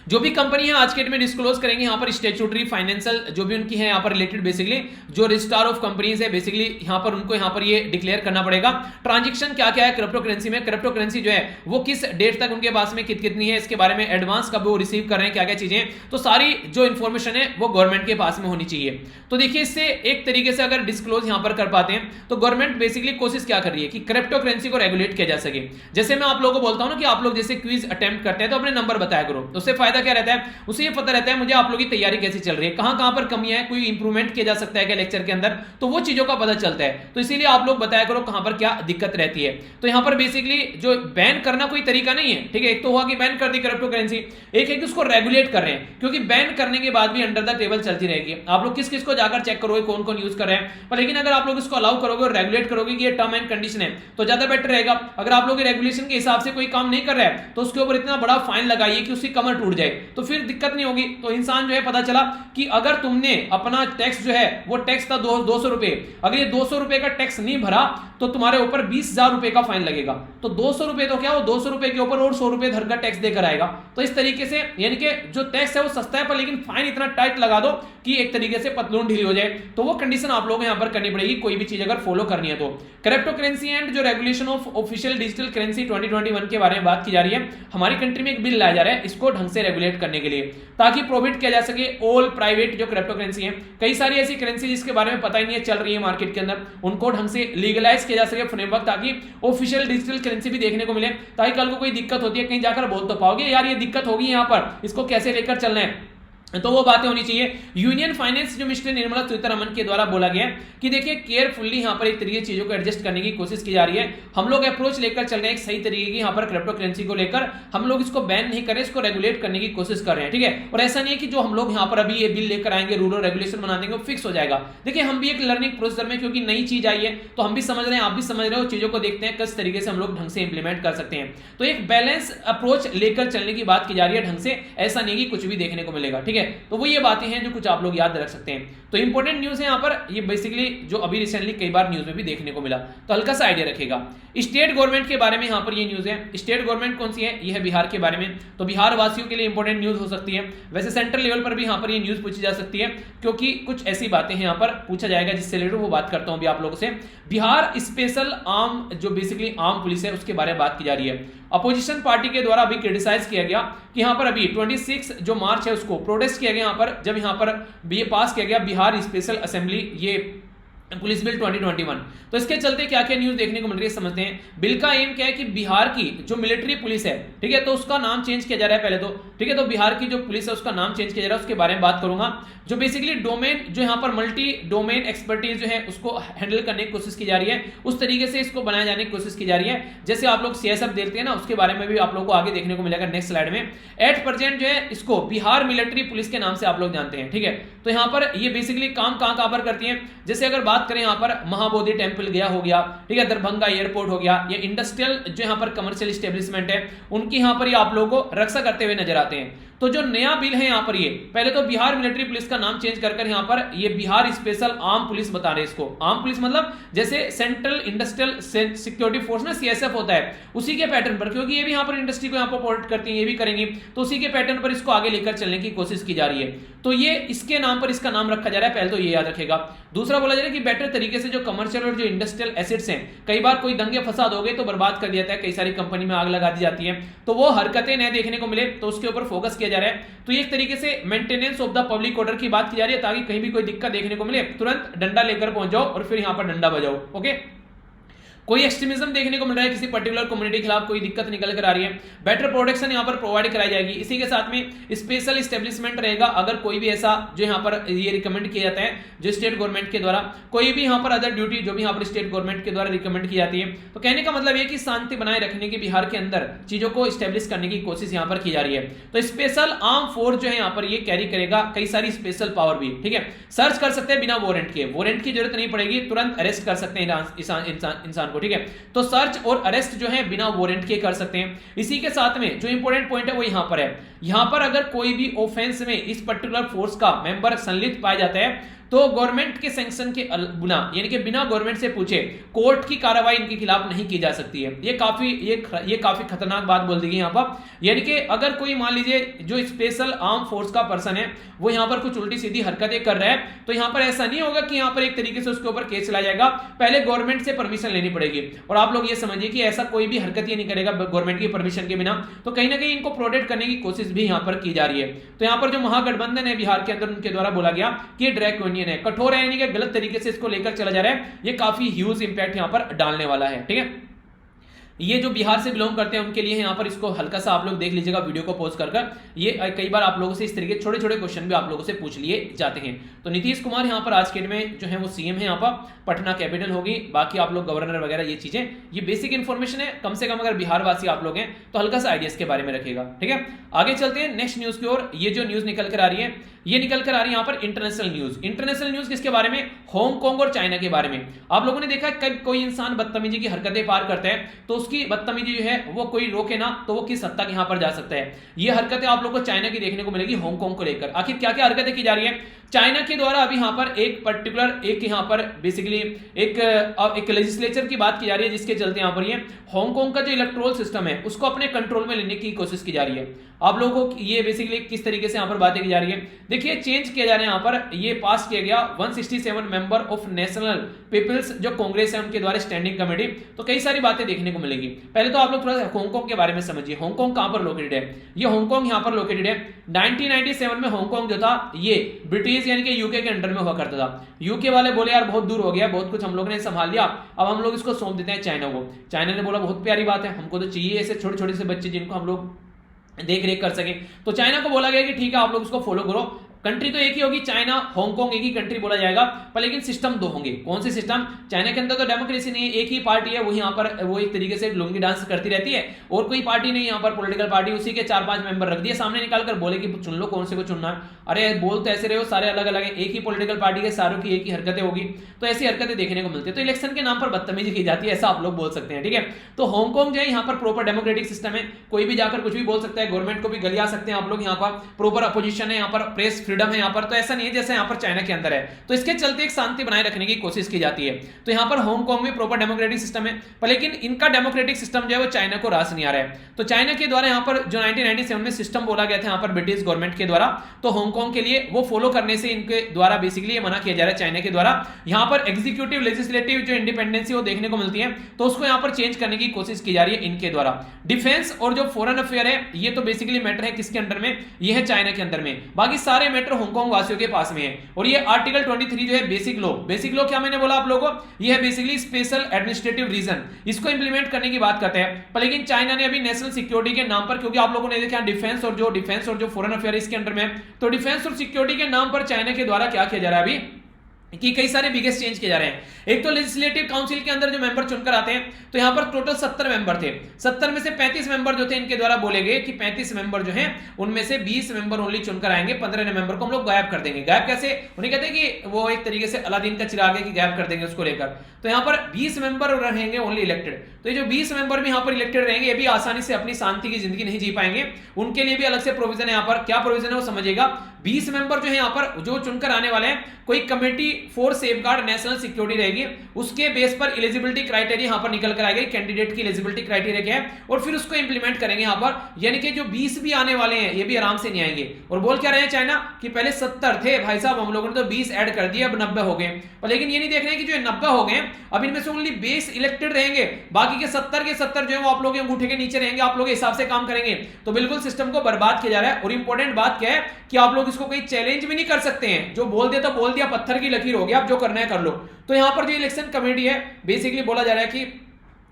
जो भी कंपनी है आज के डेट में डिस्क्लोज करेंगे यहाँ पर स्टैट्यूटरी फाइनेंशियल जो भी उनकी है यहाँ पर रिलेटेड बेसिकली जो रजिस्ट्रार ऑफ कंपनीज है बेसिकली यहाँ पर उनको यहाँ पर ये डिक्लेयर करना पड़ेगा ट्रांजैक्शन क्या क्या है क्रिप्टो करेंसी में, क्रिप्टो करेंसी जो है वो किस डेट तक उनके पास में कितनी है, इसके बारे में एडवांस कब वो रिसीव कर रहे हैं, क्या क्या चीजें, तो सारी जो इन्फॉर्मेशन है वो गवर्नमेंट के पास में होनी चाहिए। तो देखिए इससे एक तरीके से अगर डिस्क्लोज यहाँ पर कर पाते हैं तो गवर्नमेंट बेसिकली कोशिश क्या कर रही है कि क्रिप्टो करेंसी को रेगुलेट किया जा सके। जैसे मैं आप लोगों को बोलता हूं ना कि आप लोग जैसे क्विज अटेम्प्ट करते हैं तो अपने नंबर बताया करो, उससे फायदा क्या रहता है, उसे ये पता रहता है मुझे आप लोगों की तैयारी कैसी चल रही है, कहां पर कमियां है, कोई इंप्रूवमेंट किया जा सकता है क्या लेक्चर के अंदर, तो वो चीजों का पता चलता है। तो इसीलिए आप लोग बताया करो कहां पर क्या दिक्कत रहती है। तो यहां पर बेसिकली जो बैन करना कोई तरीका नहीं है, ठीक है, एक तो हुआ कि बैन कर दी क्रिप्टो करेंसी, एक है कि उसको रेगुलेट कर रहे हैं, क्योंकि बैन करने के बाद भी अंडर द टेबल चलती रहेगी। आप लोग किस किस को जाकर चेक करोगे कौन कौन यूज कर रहे हैं, पर लेकिन अगर आप लोग इसको अलाउ करोगे और रेगुलेट करोगे कि ये टर्म एंड कंडीशन है तो ज्यादा बेटर रहेगा। अगर आप लोग रेगुलेशन के हिसाब से कोई काम नहीं कर रहा है तो उसके ऊपर इतना बड़ा फाइन लगाइए कि उसकी कमर टूट जाए, तो फिर दिक्कत नहीं होगी। तो इंसान जो है पता चला कि अगर तुमने अपना टैक्स जो है वो टैक्स था 200 रुपए, अगर ये 200 रुपए का टैक्स नहीं भरा तो तुम्हारे ऊपर 20,000 रुपए का फाइन लगेगा। तो 200 रुपए तो क्या हो, 200 रुपए के ऊपर और 100 रुपए धर का टैक्स देकर आएगा। तो इस तरीके से यानी कि जो टैक्स है वो सस्ता है पर लेकिन फाइन इतना टाइट लगा दो कि एक तरीके से पतलून ढीली हो जाए। तो वो कंडीशन आप लोगों को यहां पर करनी पड़ेगी कोई भी चीज अगर फॉलो करनी है तो। क्रिप्टो करेंसी एंड जो regulation of official digital currency 2021 के बारे में बात की जा रही है, हमारी कंट्री में एक बिल लाया जा रहा है इसको ढंग से रेगुलेट करने के लिए ताकि प्रोहिबिट किया जा सके ऑल प्राइवेट जो क्रिप्टो करेंसी है। कई सारी ऐसी करेंसी जिसके बारे में पता ही नहीं है चल रही है मार्केट के अंदर, उनको ढंग से लीगलाइज किया जा सके फ्रेमवर्क, ताकि ऑफिशियल डिजिटल करेंसी भी देखने को मिले, ताकि कल को कोई दिक्कत होती है कहीं जाकर बोल तो पाओगे यार ये दिक्कत होगी यहाँ पर, इसको कैसे लेकर चलना है, तो वो बातें होनी चाहिए। यूनियन फाइनेंस जो मिस्टर निर्मला सीतारमण के द्वारा बोला गया कि देखिए केयरफुली यहां पर एक तरीके चीजों को एडजस्ट करने की कोशिश की जा रही है। हम लोग अप्रोच लेकर चल रहे हैं एक सही तरीके की, यहां पर क्रिप्टो करेंसी को लेकर हम लोग इसको बैन नहीं कर रहे, इसको रेगुलेट करने की कोशिश कर रहे हैं, ठीक है। और ऐसा नहीं है कि जो हम लोग यहां पर अभी ये बिल लेकर आएंगे रूल और रेगुलेशन बना देंगे फिक्स हो जाएगा। देखिए हम भी एक लर्निंग प्रोसेसर में, क्योंकि नई चीज आई है तो हम भी समझ रहे हैं आप भी समझ रहे हो, चीजों को देखते हैं किस तरीके से हम लोग ढंग से इंप्लीमेंट कर सकते हैं। तो एक बैलेंस अप्रोच लेकर चलने की बात की जा रही है ढंग से, ऐसा नहीं कि कुछ भी देखने को मिलेगा, ठीक है। तो वो ये हैं जो कुछ आप लोग याद रख सकते हैं। तो इंपॉर्टेंट न्यूज है यहां पर, ये बेसिकली जो अभी रिसेंटली कई बार न्यूज में भी देखने को मिला, तो हल्का सा आइडिया रखेगा। स्टेट गवर्नमेंट के बारे में यहां पर ये न्यूज है। स्टेट गवर्नमेंट कौन सी है, ये है बिहार के बारे में, तो बिहार वासियों के लिए इंपॉर्टेंट न्यूज हो सकती है। वैसे सेंट्रल लेवल पर भी यहां पर ये न्यूज पूछी जा सकती है, क्योंकि कुछ ऐसी बातें हैं यहां पर पूछा जाएगा जिससे रिलेटेड वो बात करता हूं अभी आप लोगों से। बिहार स्पेशल आर्म जो बेसिकली आर्म पुलिस है उसके बारे में बात की जा रही है। अपोजिशन पार्टी के द्वारा अभी क्रिटिसाइज किया गया कि यहां पर अभी 26 जो मार्च है उसको प्रोटेस्ट किया गया यहां पर, जब यहां पर ये पास किया गया बिहार स्पेशल असेंबली ये पुलिस बिल 2021। तो इसके चलते क्या क्या न्यूज देखने को मिल रही है समझते हैं। बिल का एम क्या है कि बिहार की जो मिलिट्री पुलिस है, ठीक है, तो उसका नाम चेंज किया जा रहा है पहले तो, ठीक है। तो बिहार की जो पुलिस है उसका नाम चेंज किया जा रहा है, उसके बारे में बात करूंगा। जो बेसिकली डोमेन जो यहाँ पर मल्टी डोमेन एक्सपर्टीज जो है उसको हैंडल करने की कोशिश की जा रही है, उस तरीके से इसको बनाया जाने की कोशिश की जा रही है। जैसे आप लोग सीएसएफ देखते हैं ना, उसके बारे में भी आप लोग को आगे देखने को मिलेगा नेक्स्ट स्लाइड में। एट प्रेजेंट जो है इसको बिहार मिलिट्री पुलिस के नाम से आप लोग जानते हैं, ठीक है। तो यहाँ पर ये बेसिकली काम कहां पर करती है, जैसे अगर बात करें यहाँ पर महाबोधि टेम्पल गया हो गया, ठीक है, दरभंगा एयरपोर्ट हो गया, या इंडस्ट्रियल जो यहाँ पर कमर्शियल एस्टेब्लिशमेंट है उनकी यहाँ पर ये आप लोगों को रक्षा करते हुए नजर आते हैं। तो जो नया बिल है यहाँ पर ये पहले तो बिहार मिलिट्री पुलिस का नाम चेंज कर यहाँ पर ये बिहार स्पेशल आर्म पुलिस बता रहे हैं इसको। आर्म पुलिस मतलब जैसे सेंट्रल इंडस्ट्रियल सिक्योरिटी फोर्स ना सीएसएफ होता है, उसी के पैटर्न पर, क्योंकि ये भी यहाँ पर इंडस्ट्री को यहाँ पर प्रोटेक्ट करती है, ये भी करेंगे, तो उसी के पैटर्न पर इसको आगे लेकर चलने की कोशिश की जा रही है। तो ये इसके नाम पर इसका नाम रखा जा रहा है, पहले तो ये याद रखेगा। दूसरा बोला जा रहा है कि बेटर तरीके से जो कमर्शियल और जो इंडस्ट्रियल एसेट्स हैं, कई बार कोई दंगे फसाद हो गए तो बर्बाद कर दिया जाता है, कई सारी कंपनी में आग लगा दी जाती है, तो वो हरकतें न देखने को मिले तो उसके ऊपर फोकस किया जा रहा है। तो ये एक तरीके से maintenance of the public order की बात की जा रही है, ताकि कहीं भी कोई दिक्कत देखने को मिले तुरंत डंडा लेकर पहुंच जाओ और फिर यहां पर डंडा बजाओ, ओके। कोई एक्सट्रीमिज्म देखने को मिल रहा है किसी पर्टिकुलर कम्युनिटी के खिलाफ, कोई दिक्कत निकल कर आ रही है, बेटर प्रोटेक्शन यहां पर प्रोवाइड कराई जाएगी। इसी के साथ में स्पेशल एस्टेब्लिशमेंट रहेगा, अगर कोई भी ऐसा जो यहां पर ये रिकमेंड किया जाता है जो स्टेट गवर्नमेंट के द्वारा, कोई भी यहां पर अदर ड्यूटी जो भी यहां पर स्टेट गवर्नमेंट के द्वारा रिकमेंड की जाती है। तो कहने का मतलब ये कि शांति बनाए रखने की बिहार के अंदर चीजों को स्टेब्लिश करने की कोशिश यहां पर की जा रही है। तो स्पेशल आर्म फोर्स जो है यहां पर ये कैरी करेगा कई सारी स्पेशल पावर भी, ठीक है। सर्च कर सकते हैं बिना वारंट के, वारंट की जरूरत नहीं पड़ेगी, तुरंत अरेस्ट कर सकते हैं इंसान को, ठीक है। तो सर्च और अरेस्ट जो है बिना वारंट के कर सकते हैं। इसी के साथ में जो इंपॉर्टेंट पॉइंट है वो यहां पर है, यहां पर अगर कोई भी ऑफेंस में इस पर्टिकुलर फोर्स का मेंबर संलिप्त पाया जाता है तो गवर्नमेंट के सैंक्शन के बिना, यानी कि बिना गवर्नमेंट से पूछे कोर्ट की कार्रवाई इनके खिलाफ नहीं की जा सकती है। ये काफी खतरनाक बात बोल दी गई यहाँ पर। यानी कि अगर कोई मान लीजिए जो स्पेशल आर्म फोर्स का पर्सन है वो यहाँ पर कुछ उल्टी सीधी हरकतें कर रहा है, तो यहाँ पर ऐसा नहीं होगा कि यहाँ पर एक तरीके से उसके ऊपर केस चला जाएगा, पहले गवर्नमेंट से परमिशन लेनी पड़ेगी। और आप लोग ये समझिए कि ऐसा कोई भी हरकत ये नहीं करेगा गवर्नमेंट की परमिशन के बिना। तो कहीं ना कहीं इनको प्रोटेक्ट करने की कोशिश भी यहाँ पर की जा रही है। तो यहाँ पर जो महागठबंधन है बिहार के अंदर, उनके द्वारा बोला गया कि ड्रैकोनियन है, कठोर है, यानी कि गलत तरीके से इसको लेकर चला जा रहा है। ये काफी ह्यूज इंपैक्ट यहाँ पर डालने वाला है। ठीक है, ये जो बिहार से बिलोंग करते हैं उनके लिए यहाँ पर इसको हल्का सा आप लोग देख लीजिएगा वीडियो को पॉज कर। ये कई बार आप लोगों से इस तरीके छोटे छोटे क्वेश्चन भी आप लोगों से पूछ लिए जाते हैं। तो नीतीश कुमार यहाँ पर आज के डेट में जो है वो सीएम है, यहाँ पर पटना कैपिटल होगी, बाकी आप लोग गवर्नर वगैरह ये चीजें, ये बेसिक इन्फॉर्मेशन है। कम से कम अगर बिहार वासी आप लोग हैं तो हल्का सा आइडिया इसके बारे में रखेगा। ठीक है, आगे चलते हैं नेक्स्ट न्यूज की ओर। ये जो न्यूज निकल कर आ रही है, ये निकल कर आ रही है यहाँ पर इंटरनेशनल न्यूज। इंटरनेशनल न्यूज किसके बारे में? हांगकांग और चाइना के बारे में। आप लोगों ने देखा कब कोई इंसान बदतमीजी की हरकतें पार करता है तो उसकी बदतमीजी जो है वो कोई रोके ना तो वो किस हद तक यहाँ पर जा सकता है। ये हरकतें आप लोगों को चाइना की देखने को मिलेगी हांगकांग को लेकर। आखिर क्या क्या हरकतें की जा रही है चाइना के द्वारा? अभी यहाँ पर एक पर्टिकुलर एक यहाँ पर बेसिकली एक लेजिस्लेचर की बात की जा रही है, जिसके चलते यहाँ पर ये हांगकांग का जो इलेक्ट्रोल सिस्टम है उसको अपने कंट्रोल में लेने की कोशिश की जा रही है। आप लोगों को ये बेसिकली किस तरीके से यहाँ पर बातें की जा रही है, देखिए चेंज किया जा रहा है। यहाँ पर ये पास किया गया 167 मेंबर ऑफ नेशनल पीपल्स जो कांग्रेस है उनके द्वारा स्टैंडिंग कमेटी। तो कई सारी बातें देखने को मिलेगी। पहले तो आप लोग थोड़ा हांगकांग के बारे में समझिए। हांगकांग कहां पर लोकेटेड है? ये हांगकांग यहाँ पर लोकेटेड है। 1997 में हांगकांग जो था ये ब्रिटिश यानी कि यूके के अंडर में हुआ करता था। यूके वाले बोले यार बहुत दूर हो गया, बहुत कुछ हम लोग ने संभाल लिया, अब हम लोग इसको सौंप देते हैं चाइना को। चाइना ने बोला बहुत प्यारी बात है, हमको तो चाहिए ऐसे छोटे छोटे से बच्चे जिनको हम लोग देख रेख कर सके। तो चाइना को बोला गया कि ठीक है आप लोग इसको फॉलो करो। कंट्री तो एक ही होगी, चाइना हांगकांग एक ही कंट्री बोला जाएगा, पर लेकिन सिस्टम दो होंगे। कौन से सिस्टम? चाइना के अंदर तो डेमोक्रेसी नहीं है, एक ही पार्टी है, वो यहाँ पर वो एक तरीके से लुंगी डांस करती रहती है और कोई पार्टी नहीं यहाँ पर पॉलिटिकल पार्टी, उसी के 4-5 मेंबर रख दिए सामने निकालकर, बोले कि चुन लो कौन से को चुनना है। अरे बोल तो ऐसे रहे हो सारे अलग अलग है, एक ही पॉलिटिकल पार्टी के सारों की एक ही हरकतें होगी। तो ऐसी हरकतें देखने को मिलती है। तो इलेक्शन के नाम पर बदतमीजी की जाती है, ऐसा आप लोग बोल सकते हैं। ठीक है, तो हांगकांग जो है यहाँ पर प्रॉपर डेमोक्रेटिक सिस्टम है, कोई भी जाकर कुछ भी बोल सकता है, गवर्नमेंट को भी गलिया सकते हैं आप लोग। यहाँ पर प्रॉपर अपोजिशन है, यहाँ पर प्रेस फ्रीडम है यहाँ पर, तो ऐसा नहीं है जैसे यहाँ पर चाइना के अंदर है। तो इसके चलते एक शांति बनाए रखने की कोशिश की जाती है। तो यहाँ पर हांगकांग में प्रॉपर डेमोक्रेटिक सिस्टम है, पर लेकिन इनका डेमोक्रेटिक सिस्टम जो है वो चाइना को रास नहीं आ रहा है। तो चाइना के द्वारा यहाँ पर जो 1997 में सिस्टम बोला गया था यहाँ पर ब्रिटिश गवर्नमेंट के द्वारा, तो हांगकांग के लिए वो फॉलो करने से इनके द्वारा बेसिकली ये मना किया जा रहा है चाइना के द्वारा। यहाँ पर एग्जीक्यूटिव लेजिस्लेटिव जो इंडिपेंडेंसी वो देखने को मिलती है, तो उसको यहाँ पर चेंज करने की कोशिश की जा रही है इनके द्वारा। डिफेंस और जो फॉरेन अफेयर है ये तो बेसिकली मैटर है किसके अंडर में? ये है चाइना के अंदर में। बाकी सारे मैटर हांगकांग वासियों के पास में है। और ये आर्टिकल 23 जो है बेसिक लॉ, बेसिक लॉ क्या मैंने बोला आप लोगों को, ये है बेसिकली स्पेशल एडमिनिस्ट्रेटिव रीजन, इसको इंप्लीमेंट करने की बात करते हैं। पर लेकिन चाइना ने अभी नेशनल सिक्योरिटी के नाम पर, क्योंकि आप लोगों ने देखा डिफेंस और जो फॉरेन अफेयर इसके अंडर में, तो डिफेंस और सिक्योरिटी के नाम पर चाइना के द्वारा क्या किया जा रहा है अभी कि कई सारे बिगेस्ट चेंज किए जा रहे हैं। एक तो लेजिस्लेटिव काउंसिल के अंदर जो मेंबर चुनकर आते हैं, तो यहां पर टोटल 70 मेंबर थे। 70 में से 35 मेंबर जो थे इनके द्वारा बोले गए कि 35 मेंबर जो हैं उनमें से 20 मेंबर ओनली चुनकर आएंगे, 15 मेंबर को हम लोग गायब कर देंगे। गायब कैसे? उन्हें कहते हैं कि वो एक तरीके से अलादीन का चिराग है कि गायब कर देंगे उसको लेकर। तो यहाँ पर 20 मेंबर रहेंगे ओनली इलेक्टेड। तो ये जो 20 मेंबर भी यहाँ पर इलेक्टेड रहेंगे, ये भी आसानी से अपनी शांति की जिंदगी नहीं जी पाएंगे, उनके लिए भी अलग से प्रोविजन है। यहाँ पर क्या प्रोविजन है वो समझिएगा। 20 मेंबर जो है यहाँ पर जो चुनकर आने वाले हैं, कोई committee for safeguard national security रहेगी, उसके बेस पर एलिजिबिलिटी क्राइटेरिया यहाँ पर निकल कर आएगी, कैंडिडेट की एलिजिबिलिटी क्राइटेरिया क्या है, और फिर उसको इंप्लीमेंट करेंगे यहाँ पर। यानी कि जो 20 भी आने वाले हैं ये भी आराम से नहीं आएंगे। और बोल क्या रहे हैं चाइना कि पहले 70 थे भाई साहब, हम लोगों ने तो 20 ऐड कर दिए, अब 90 हो गए। पर लेकिन ये नहीं देख रहे हैं कि जो 90 हो गए अब इनमें से ओनली 20 इलेक्टेड रहेंगे, बाकी के 70 जो है वो आप लोग के अंगूठे के नीचे रहेंगे, आप लोग के हिसाब से काम करेंगे। तो बिल्कुल सिस्टम को बर्बाद किया जा रहा है। और इंपॉर्टेंट बात क्या है कि आप लोग इसको कोई चैलेंज भी नहीं कर सकते हैं, जो बोल दिया तो बोल दिया, पत्थर की लकीर हो गया, आप जो करना है कर लो। तो यहां पर जो इलेक्शन कमेटी है बेसिकली बोला जा रहा है कि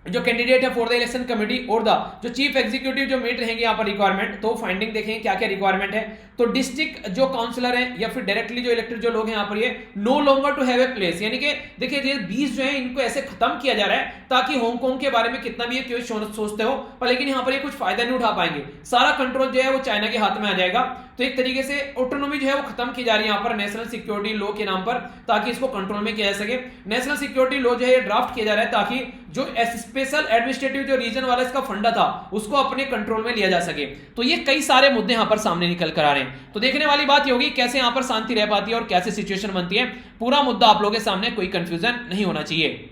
जो कैंडिडेट है फॉर द इलेक्शन कमेटी और द जो चीफ एग्जीक्यूटिव जो मीट रहेंगे यहाँ पर रिक्वायरमेंट, तो फाइंडिंग देखेंगे क्या क्या रिक्वायरमेंट है। तो डिस्ट्रिक्ट जो काउंसलर है या फिर डायरेक्टली जो इलेक्टेड जो लोग हैं यहाँ पर, ये no longer to have a place, यानी कि देखिए ये 20 जो है इनको ऐसे खत्म किया जा रहा है ताकि हांगकांग के बारे में कितना भी ये सोचते हो, पर लेकिन यहाँ पर ये कुछ फायदा नहीं उठा पाएंगे। सारा कंट्रोल जो है वो चाइना के हाथ में आ जाएगा। तो एक तरीके से ऑटोनॉमी जो है वो खत्म की जा रही है यहाँ पर नेशनल सिक्योरिटी लॉ के नाम पर, ताकि इसको कंट्रोल में किया जा सके। नेशनल सिक्योरिटी लॉ जो है ड्राफ्ट किया जा रहा है ताकि जो स्पेशल एडमिनिस्ट्रेटिव जो रीजन वाला इसका फंडा था उसको अपने कंट्रोल में लिया जा सके। तो ये कई सारे मुद्दे यहां पर सामने निकल कर आ रहे हैं। तो देखने वाली बात ये होगी कैसे यहां पर शांति रह पाती है और कैसे सिचुएशन बनती है। पूरा मुद्दा आप लोगों के सामने, कोई कंफ्यूजन नहीं होना चाहिए।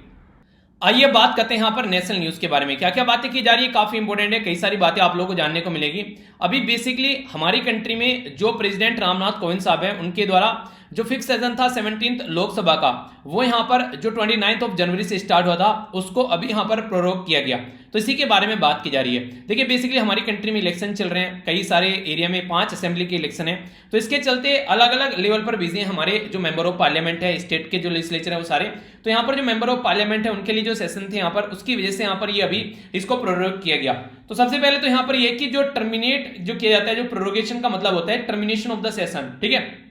आइए बात करते हैं यहां पर नेशनल न्यूज के बारे में, क्या क्या बातें की जा रही है, काफी इंपॉर्टेंट है, कई सारी बातें आप लोगों को जानने को मिलेगी। अभी बेसिकली हमारी कंट्री में जो प्रेसिडेंट रामनाथ कोविंद साहब हैं उनके द्वारा जो फिक्स सेशन था 17th लोकसभा का, वो यहां पर जो 29 जनवरी से स्टार्ट हुआ था उसको अभी यहां पर प्रोरोग किया गया। तो इसी के बारे में बात की जा रही है। देखिए बेसिकली हमारी कंट्री में इलेक्शन चल रहे हैं, कई सारे एरिया में 5 असेंबली के इलेक्शन है। तो इसके चलते अलग अलग लेवल पर बिजी हैं हमारे जो मेंबर ऑफ पार्लियामेंट है, स्टेट के जो लेजिस्लेचर है वो सारे। तो यहाँ पर जो मेंबर ऑफ पार्लियामेंट है उनके लिए जो सेशन थे यहाँ पर, उसकी वजह से यहाँ पर ये अभी इसको प्रोरोग किया गया। तो सबसे पहले तो यहाँ पर ये कि जो टर्मिनेट जो किया जाता है, जो प्रोरोगेशन का मतलब होता है टर्मिनेशन ऑफ द सेशन, ठीक है,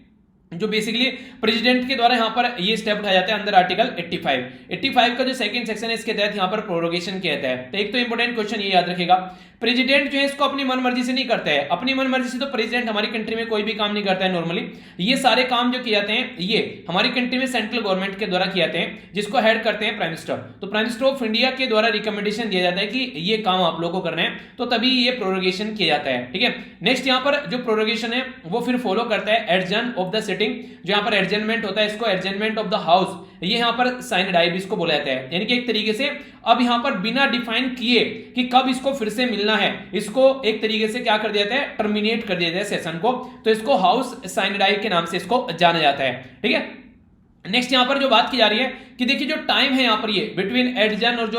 जो बेसिकली प्रेसिडेंट के द्वारा यहां पर ये स्टेप उठाया जाता है अंदर आर्टिकल 85 का जो सेकंड सेक्शन है इसके तहत यहां पर प्रोरोगेशन किया जाता है। तो एक तो इंपॉर्टेंट क्वेश्चन ये याद रखेगा, प्रेसिडेंट जो है इसको अपनी मनमर्जी से नहीं करता है। अपनी मनमर्जी से तो प्रेसिडेंट हमारी कंट्री में कोई भी काम नहीं करता है नॉर्मली। ये सारे काम जो किए जाते हैं ये हमारी कंट्री में सेंट्रल गवर्नमेंट के द्वारा किए जाते हैं, जिसको हेड करते हैं प्राइम मिनिस्टर। तो प्राइम मिनिस्टर ऑफ इंडिया के द्वारा रिकमेंडेशन दिया जाता है कि ये काम आप लोगों को करना है, तो तभी ये प्रोरोगेशन किया जाता है, ठीक है। नेक्स्ट यहाँ पर जो प्रोरोगेशन है वो फिर फॉलो करता है एडजर्न ऑफ द सिटिंग, जो यहाँ पर एडजर्नमेंट होता है इसको एडजर्नमेंट ऑफ द हाउस, ये यहां पर साइन डाइव इसको बोला जाता है। यानी कि एक तरीके से अब यहां पर बिना डिफाइन किए कि कब इसको फिर से मिलना है, इसको एक तरीके से क्या कर दिया जाता है, टर्मिनेट कर दिया जाता है सेशन को। तो इसको हाउस साइन डाइव के नाम से इसको जाना जाता है, ठीक है। नेक्स्ट यहां पर जो बात की जा रही है कि देखिए जो टाइम है यहां पर ये बिटवीन एडजर्न और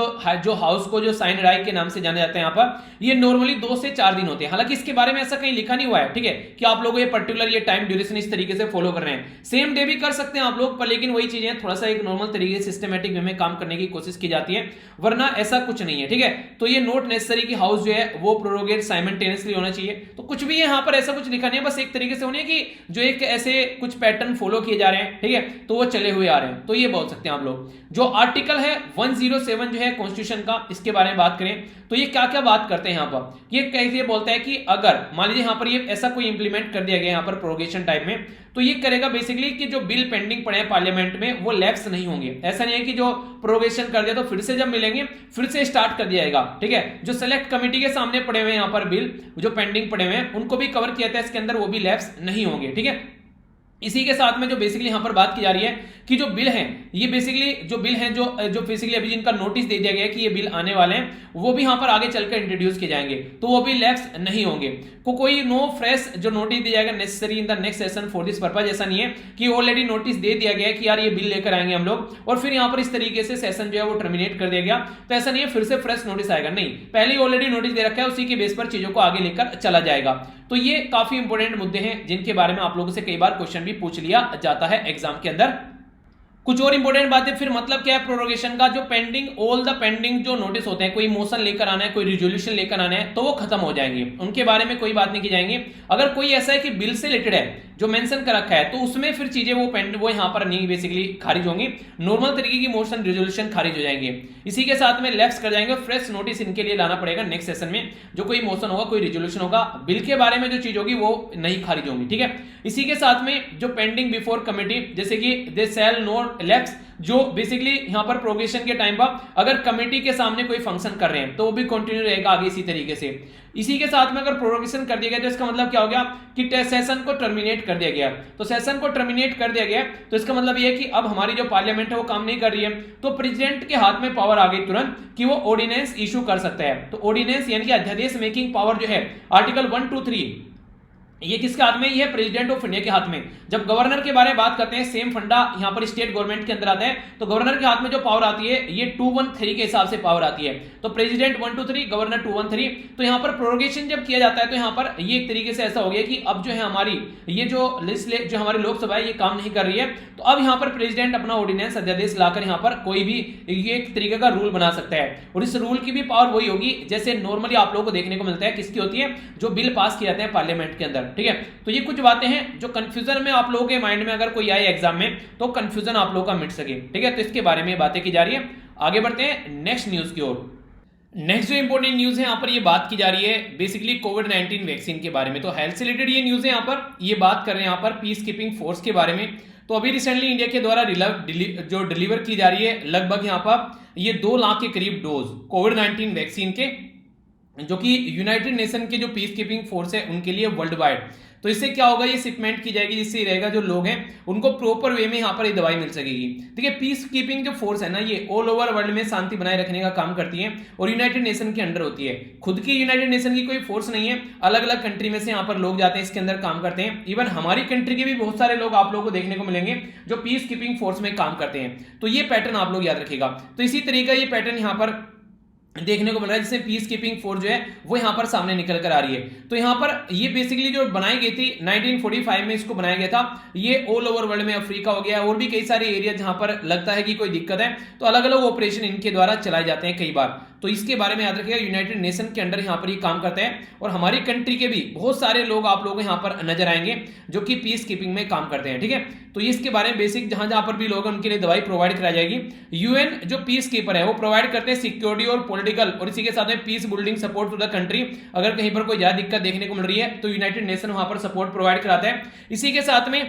जो हाउस को जो साइन डाइव के नाम से जाना जाता है यहां पर, ये नॉर्मली 2 से 4 दिन होते हैं। हालांकि इसके बारे में ऐसा कहीं लिखा नहीं हुआ है, ठीक है, कि आप लोगों ये पर्टिकुलर ये टाइम ड्यूरेशन इस तरीके से फॉलो कर रहे हैं। सेम डे भी कर सकते हैं आप लोग, पर लेकिन वही चीजें थोड़ा सा एक नॉर्मल तरीके से सिस्टमेटिक वे में काम करने की कोशिश की जाती है, वरना ऐसा कुछ नहीं है, ठीक है। तो ये नोट नेसेसरी कि हाउस जो है वो प्रोरोगेट साइमल्टेनियसली होना चाहिए। तो कुछ भी यहाँ पर ऐसा कुछ लिखा नहीं है, बस एक तरीके से होने की जो एक ऐसे कुछ पैटर्न फॉलो किए जा रहे हैं, ठीक है, तो वो चले हुए आ रहे हैं। तो ये बोल सकते हैं आप लोग। जो आर्टिकल है 107 जो है कॉन्स्टिट्यूशन का, इसके बारे में बात करें तो ये क्या क्या बात करते हैं यहाँ पर, ये कैसे बोलता है कि अगर मान लीजिए यहाँ पर ये ऐसा कोई इंप्लीमेंट कर दिया गया यहाँ पर प्रोरोगेशन टाइप में, तो ये करेगा बेसिकली कि जो बिल पेंडिंग पड़े हैं पार्लियामेंट में वो लैप्स नहीं होंगे। ऐसा नहीं है कि जो प्रोरोगेशन कर दिया तो फिर से जब मिलेंगे फिर से स्टार्ट कर दिया जाएगा, ठीक है। जो सेलेक्ट कमेटी के सामने पड़े हुए हैं यहाँ पर बिल जो पेंडिंग पड़े हुए हैं उनको भी कवर किया जाता है इसके अंदर, वो भी लैप्स नहीं होंगे, ठीक है। इसी के साथ में जो बेसिकली यहां पर बात की जा रही है कि जो बिल हैं, ये बेसिकली जो बिल हैं जो बेसिकली अभी जिनका नोटिस दे दिया गया है कि ये बिल आने वाले हैं, वो भी यहां पर आगे चलकर इंट्रोड्यूस किए जाएंगे, तो वो भी लैप्स नहीं होंगे। कोई नो फ्रेश जो नोटिस दिया जाएगा necessary in the next session for this purpose, ऐसा नहीं है कि ऑलरेडी नोटिस दे दिया गया है कि यार ये बिल लेकर आएंगे हम लोग और फिर यहां पर इस तरीके से सेशन जो है वो टर्मिनेट कर दिया गया, तो ऐसा नहीं है फिर से फ्रेश नोटिस आएगा, नहीं, पहले ही ऑलरेडी नोटिस दे रखा है, उसी के बेस पर चीजों को आगे लेकर चला जाएगा। तो ये काफी इंपॉर्टेंट मुद्दे हैं जिनके बारे में आप लोगों से कई बार क्वेश्चन भी पूछ लिया जाता है एग्जाम के अंदर। कुछ और इंपॉर्टेंट बातें, फिर मतलब क्या है प्रोरोगेशन का, जो पेंडिंग ऑल द पेंडिंग जो नोटिस होते हैं, कोई मोशन लेकर आना है, कोई रिजोल्यूशन लेकर आना है, तो वो खत्म हो जाएंगे, उनके बारे में कोई बात नहीं की जाएंगी। अगर कोई ऐसा है कि बिल से रिलेटेड है जो मेंशन कर रखा है, तो उसमें फिर चीजें वो यहां पर नहीं बेसिकली खारिज होंगी, नॉर्मल तरीके की मोशन रिजोल्यूशन खारिज हो जाएंगे। इसी के साथ में लैप्स कर जाएंगे, फ्रेश नोटिस इनके लिए लाना पड़ेगा नेक्स्ट सेशन में, जो कोई मोशन होगा कोई रिजोल्यूशन होगा, बिल के बारे में जो चीज होगी वो नहीं खारिज होंगी, ठीक है। इसी के साथ में जो पेंडिंग बिफोर कमिटी, जैसे कि दे शैल नॉट लैप्स, जो बेसिकली यहां पर प्रोग्रेशन के टाइम पर अगर कमेटी के सामने कोई फंक्शन कर रहे हैं तो वो भी कंटिन्यू रहेगा आगे इसी तरीके से। इसी के साथ में अगर प्रोग्रेशन कर दिया गया तो इसका मतलब क्या हो गया कि सेशन को टर्मिनेट कर दिया गया, तो सेशन को टर्मिनेट कर दिया गया तो इसका मतलब ये है कि अब हमारी जो पार्लियामेंट है वो काम नहीं कर रही है, तो प्रेसिडेंट के हाथ में पावर आ गई तुरंत कि वो ऑर्डिनेंस इशू कर सकता है। तो ऑर्डिनेंस यानी कि अध्यादेश मेकिंग पावर जो है आर्टिकल 1, 2, 3 ये किसके हाथ में, ये है प्रेसिडेंट ऑफ इंडिया के हाथ में। जब गवर्नर के बारे में बात करते हैं सेम फंडा यहां पर स्टेट गवर्नमेंट के अंदर आता है, तो गवर्नर के हाथ में जो पावर आती है ये 213 के हिसाब से पावर आती है, तो प्रेसिडेंट 1, 2, 3 गवर्नर 213। तो यहां पर प्रोरोगेशन जब किया जाता है तो यहां पर ये एक तरीके से ऐसा हो गया कि अब जो है हमारी ये जो हमारी लोकसभा है ये काम नहीं कर रही है, तो अब यहां पर प्रेसिडेंट अपना ऑर्डिनेंस अध्यादेश लाकर यहां पर कोई भी एक तरीके का रूल बना सकता है, और इस रूल की भी पावर वही होगी जैसे नॉर्मली आप लोगों को देखने को मिलता है किसकी होती है, जो बिल पास किए जाते हैं पार्लियामेंट के अंदर, ठीक है। तो ये कुछ बातें हैं जो कंफ्यूजन में आप लोगों के माइंड में अगर कोई आए एग्जाम में तो कंफ्यूजन आप लोगों का मिट सके, ठीक है। तो इसके बारे में बातें की जा रही है। आगे बढ़ते हैं नेक्स्ट न्यूज की ओर। नेक्स्ट जो इंपॉर्टेंट न्यूज है यहाँ पर ये बात की जा रही है बेसिकली कोविड-19 वैक्सीन के बारे में। तो हेल्थ से रिलेटेड ये न्यूज है, यहाँ पर ये बात कर रहे हैं यहाँ पर पीस कीपिंग फोर्स के बारे में। तो अभी रिसेंटली इंडिया के द्वारा जो डिलीवर की जा रही है लगभग यहाँ पर ये 2 लाख के करीब डोज कोविड-19 वैक्सीन के, जो कि यूनाइटेड नेशन के जो पीस कीपिंग फोर्स है उनके लिए वर्ल्ड वाइड। तो इससे क्या होगा, ये शिपमेंट की जाएगी, जिससे रहेगा जो लोग हैं उनको प्रॉपर वे में यहाँ पर ये दवाई मिल सकेगी। ठीक है, पीस कीपिंग जो फोर्स है ना, ये ऑल ओवर वर्ल्ड में शांति बनाए रखने का काम करती है और यूनाइटेड नेशन के अंडर होती है। खुद की यूनाइटेड नेशन की कोई फोर्स नहीं है, अलग अलग कंट्री में से यहाँ पर लोग जाते हैं, इसके अंदर काम करते हैं। इवन हमारी कंट्री के भी बहुत सारे लोग आप लोगों को देखने को मिलेंगे जो पीस कीपिंग फोर्स में काम करते हैं। तो ये पैटर्न आप लोग याद रखिएगा। तो इसी तरीका ये पैटर्न यहाँ पर देखने को मिल रहा है, जिससे पीस कीपिंग फोर्स जो है वो यहां पर सामने निकल कर आ रही है। तो यहां पर ये बेसिकली जो बनाई गई थी 1945 में इसको बनाया गया था। ये ऑल ओवर वर्ल्ड में, अफ्रीका हो गया और भी कई सारे एरिया जहां पर लगता है कि कोई दिक्कत है, तो अलग अलग ऑपरेशन इनके द्वारा चलाए जाते हैं कई बार। तो इसके बारे में याद रखिएगा, यूनाइटेड नेशन के अंडर यहां पर ये काम करते हैं और हमारी कंट्री के भी बहुत सारे लोग आप लोगों को यहां पर नजर आएंगे जो कि पीस कीपिंग में काम करते हैं। ठीक है, तो इसके बारे में बेसिक जहां जहां पर भी लोग उनके लिए दवाई प्रोवाइड कराई जाएगी। यूएन जो पीस कीपर है वो प्रोवाइड करते हैं सिक्योरिटी और पॉलिटिकल और इसी के साथ में peace building support to the country. अगर कहीं पर कोई ज्यादा दिक्कत देखने को मिल रही है तो यूनाइटेड नेशन वहां पर सपोर्ट प्रोवाइड कराता है। इसी के साथ में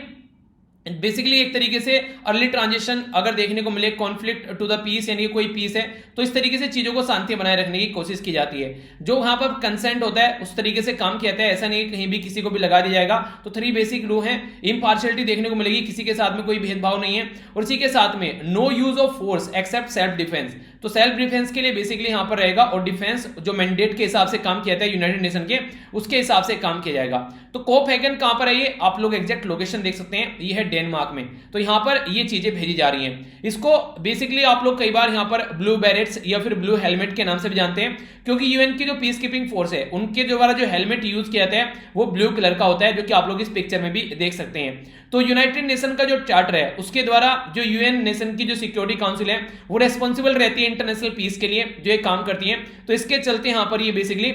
बेसिकली एक तरीके से अर्ली ट्रांजिशन अगर देखने को मिले, कॉन्फ्लिक्ट टू द पीस, यानी कोई पीस है तो इस तरीके से चीजों को शांति बनाए रखने की कोशिश की जाती है। जो वहां पर कंसेंट होता है उस तरीके से काम किया जाता है, ऐसा नहीं कहीं भी किसी को भी लगा दिया जाएगा। तो 3 बेसिक रूल है, इम्पार्शियलिटी देखने को मिलेगी, किसी के साथ में कोई भेदभाव नहीं है, और इसी के साथ में no use of force except self defence. तो सेल्फ डिफेंस के लिए बेसिकली यहां पर रहेगा और डिफेंस जो मैंडेट के हिसाब से काम किया जाता है यूनाइटेड नेशन के, उसके हिसाब से काम किया जाएगा। तो कोपेनहेगन कहां पर है, ये आप लोग एग्जैक्ट लोकेशन देख सकते हैं, ये है डेनमार्क में। तो यहां पर ये चीजें भेजी जा रही हैं। इसको बेसिकली आप लोग कई बार यहां पर ब्लू बैरेट्स या फिर ब्लू हेलमेट के नाम से भी जानते हैं, क्योंकि यूएन की जो पीस कीपिंग फोर्स है उनके द्वारा जो हेलमेट यूज किया जाता है वो ब्लू कलर का होता है, जो कि आप लोग इस पिक्चर में भी देख सकते हैं। तो यूनाइटेड नेशन का जो चार्टर है उसके द्वारा जो यूएन नेशन की जो सिक्योरिटी काउंसिल है वो रेस्पॉन्सिबल रहती है इंटरनेशनल पीस के लिए, जो ये काम करती है। तो इसके चलते यहां पर ये बेसिकली